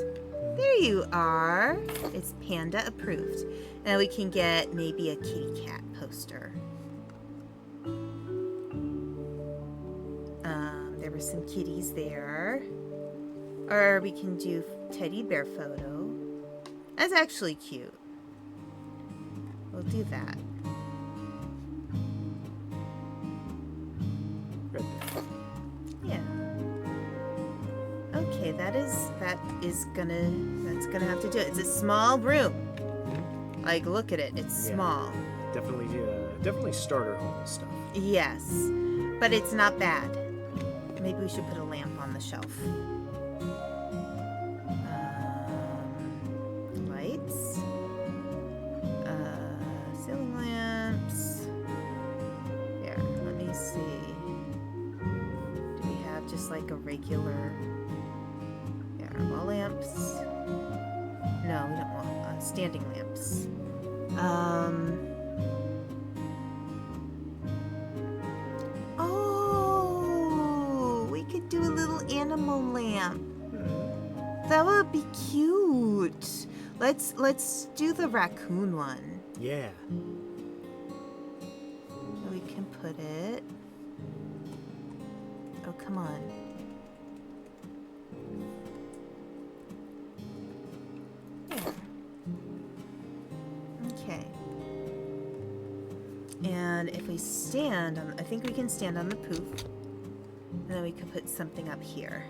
There you are. It's panda approved. Now we can get maybe a kitty cat poster. There were some kitties there. Or we can do teddy bear photo. That's actually cute. We'll do that. Red bear. Yeah. Okay, that's gonna have to do it. It's a small room. Like, look at it. It's Yeah. small. Definitely starter home stuff. Yes, but it's not bad. Maybe we should put a lamp on the shelf. Lights. Ceiling lamps. Here, let me see. Do we have just like a regular... Yeah, wall lamps. No, we don't want standing lamps. Oh, we could do a little animal lamp. That would be cute. Let's do the raccoon one. Yeah. We can put it. Oh, come on. There. Okay. And if we stand on, I think we can stand on the poof. And then we could put something up here.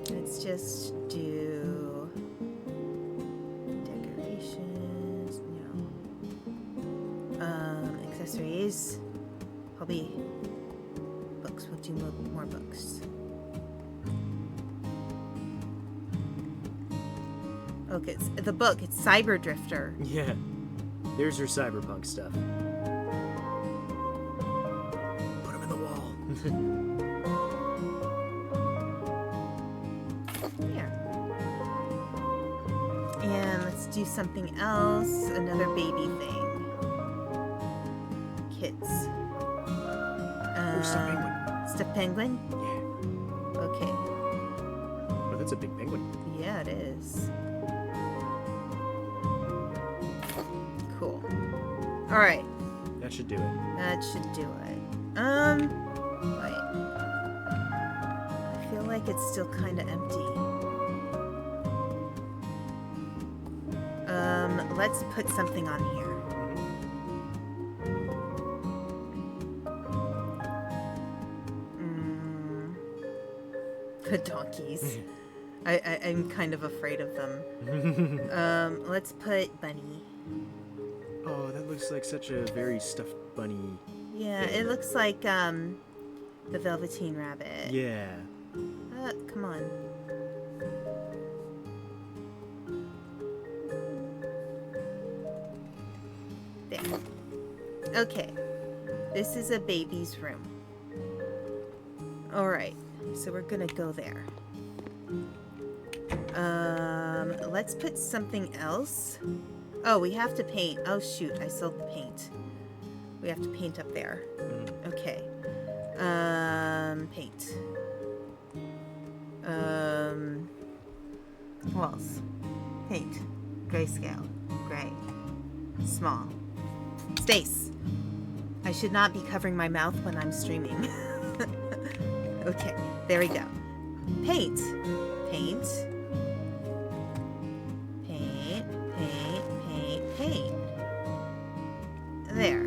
Let's just do decorations. No. Accessories. Hobby. Books. We'll do more books. Okay, it's the book. It's Cyber Drifter. Yeah. There's your cyberpunk stuff. Put him in the wall. Here. And let's do something else. Another baby thing. Kids. Stuffed penguin. Stuffed penguin? Yeah. Okay. Oh, that's a big penguin. Yeah, it is. Cool. All right. That should do it. That should do it. Wait. I feel like it's still kind of empty. Let's put something on here. Donkeys. I'm kind of afraid of them. Let's put Bunny. Oh, that looks like such a very stuffed bunny. Yeah, thing. it looks like the Velveteen Rabbit. Yeah. Come on. There. Okay. This is a baby's room. Alright. So we're gonna go there. Let's put something else. Oh, we have to paint. Oh, shoot. I sold the paint. We have to paint up there. Okay. Paint. Walls. Paint. Grayscale. Gray. Small. Space. I should not be covering my mouth when I'm streaming. Okay. There we go. Paint. Paint. Paint. Paint. Paint. Paint. There.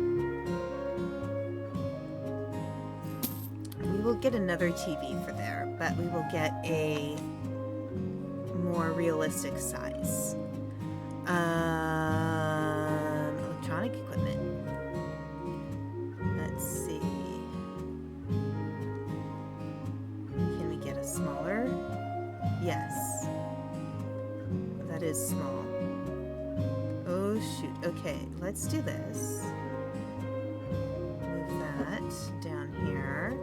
We will get another TV for there, but we will get a more realistic size. Electronic equipment. Let's see. Can we get a smaller? Yes. That is small. Oh shoot. Okay, let's do this. Move that down here.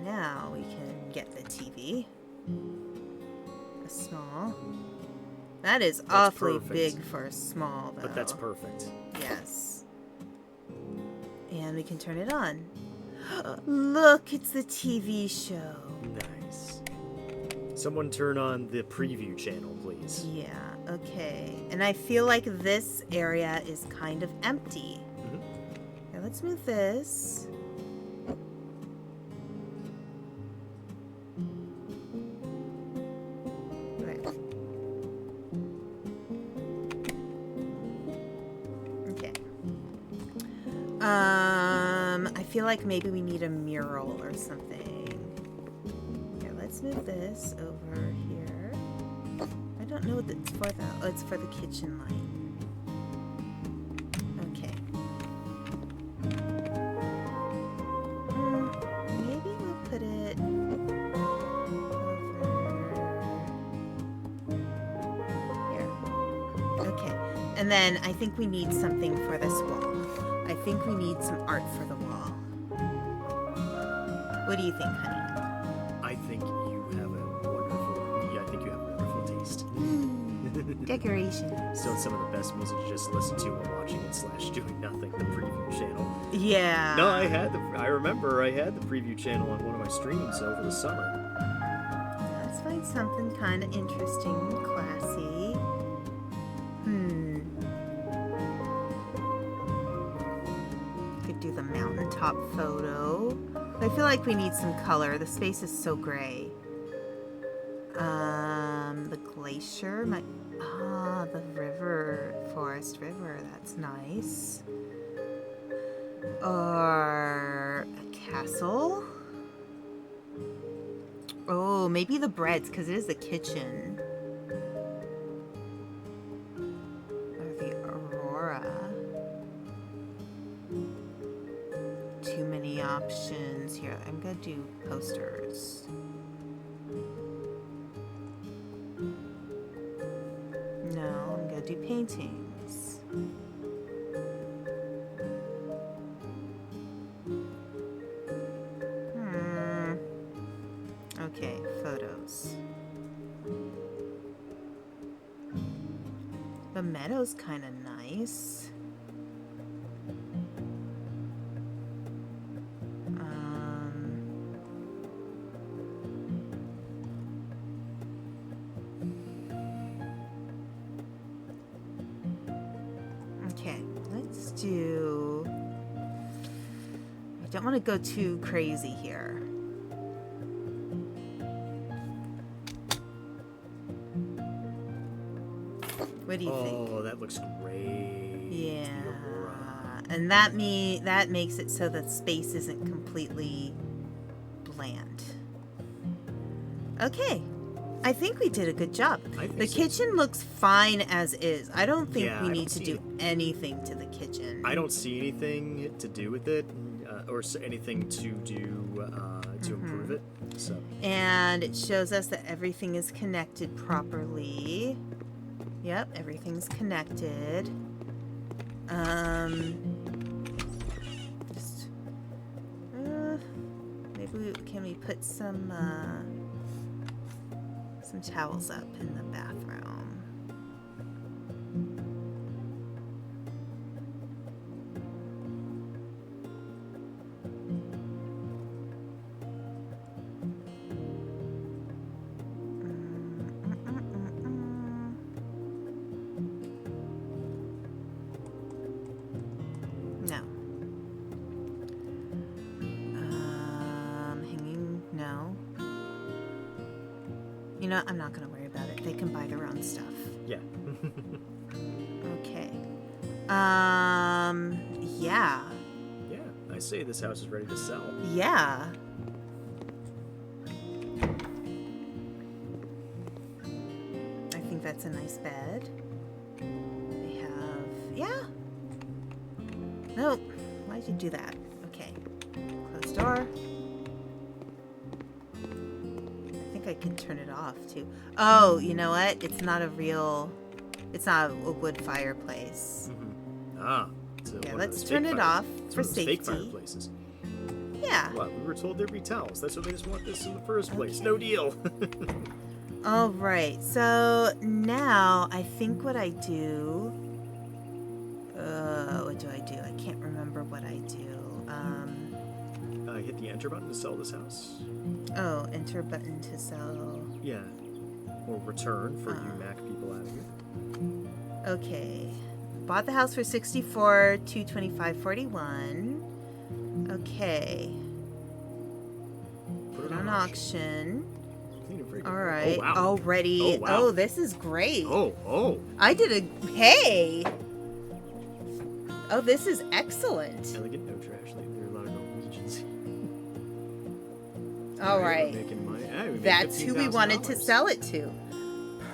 Now we can get the TV. A small. That is awfully perfect. big for a small, though. But that's perfect. Yes. And we can turn it on. Look, it's the TV show. Nice. Someone turn on the preview channel, please. Yeah, okay. And I feel like this area is kind of empty. Okay, let's move this. Right. Okay. I feel like maybe we need a mural or something. Here, let's move this over here. I don't know what it's for though. Oh, it's for the kitchen light. Okay. Maybe we'll put it over here. Okay. And then I think we need something for this wall. I think we need some art for the wall. What do you think, honey? I think you have a wonderful taste. Decoration. Still some of the best music to just listen to while watching it / doing nothing. The preview channel. Yeah. No, I remember I had the preview channel on one of my streams over the summer. Let's find something kind of interesting and classy. Could do the mountaintop photo. I feel like we need some color. The space is so gray. The glacier. The river. Forest river. That's nice. Or a castle. Oh, maybe the breads, because it is the kitchen. Or the aurora. Too many options here. I'm gonna do posters. No, I'm gonna do paintings. Okay, photos. The meadow's kind of nice. Okay, let's do... I don't want to go too crazy here. What do you think? Oh, that looks great. Yeah. The aurora. And that makes it so that space isn't completely bland. Okay. I think we did a good job. The kitchen looks fine as is. I don't think we need to do anything to the kitchen. I don't see anything to do with it, or anything to do to improve it. So. And it shows us that everything is connected properly. Yep, everything's connected. Maybe can we put some towels up in the bathroom? No. Hanging, no. You know, I'm not going to worry about it. They can buy their own stuff. Yeah. Okay. Yeah. Yeah, I say this house is ready to sell. Yeah. I think that's a nice bed. They have... Yeah. Nope. Why'd you do that? Okay. Close door. I can turn it off too. Oh, you know what? It's not a wood fireplace. Yeah, let's turn it off for safety. Fake fireplaces. Yeah. What? We were told there'd be towels. That's what made us want this in the first place. No deal. All right. So now I think what I do. What do I do? I can't remember what I do. Hit the enter button to sell this house. Oh, enter button to sell. Yeah. Or return for you Mac people out here. Okay. Bought the house for $64,225.41. Okay. Put it on auction. All right. Oh, wow. Already. Oh, wow. Oh, this is great. Oh. I did a... Hey! Oh, this is excellent. Elegant, no trash. There are a lot of Norwegians. All right. That's who we wanted to sell it to.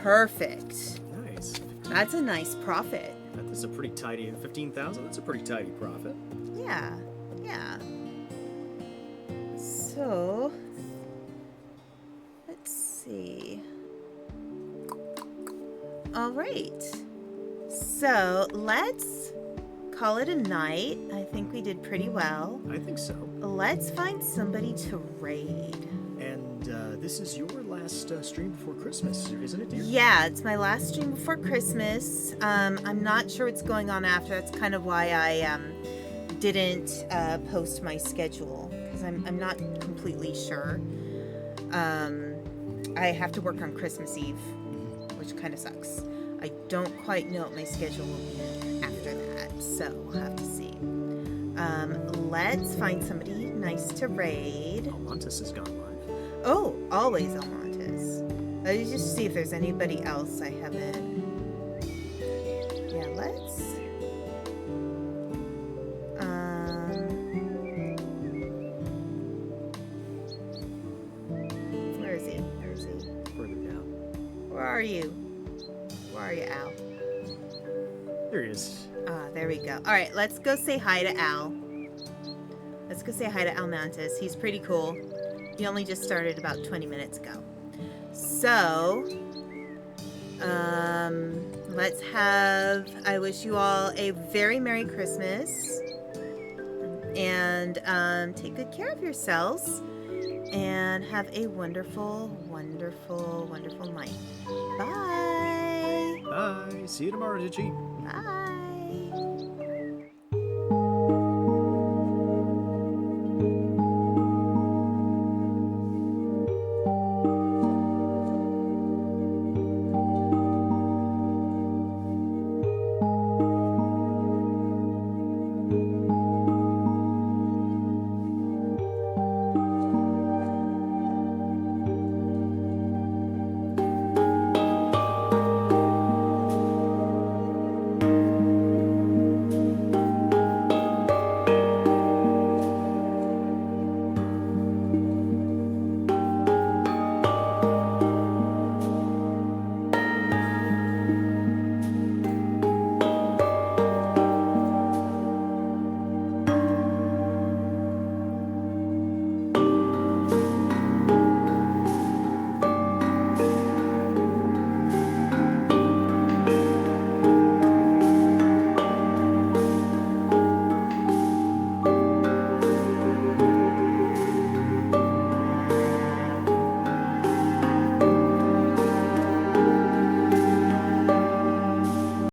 Perfect. Nice. That's a nice profit. That's a pretty tidy... $15,000? That's a pretty tidy profit. Yeah. So... Let's see. All right. So, let's call it a night. I think we did pretty well. I think so. Let's find somebody to raid. And this is your last stream before Christmas, isn't it, dear? Yeah, it's my last stream before Christmas. I'm not sure what's going on after. That's kind of why I didn't post my schedule, because I'm not completely sure. I have to work on Christmas Eve, which kind of sucks. I don't quite know what my schedule will be after that, so we'll have to see. Let's find somebody nice to raid. Almontes has gone live. Oh, always Almontes. Let's just see if there's anybody else I haven't. Yeah, let's. Where is he? Further down. Where are you, Al? There he is. There we go. All right, let's go say hi to Al. Let's go say hi to Almontes. He's pretty cool. He only just started about 20 minutes ago. So, let's have, I wish you all a very Merry Christmas. And take good care of yourselves. And have a wonderful, wonderful, wonderful night. Bye. Bye. See you tomorrow, Digi. Bye.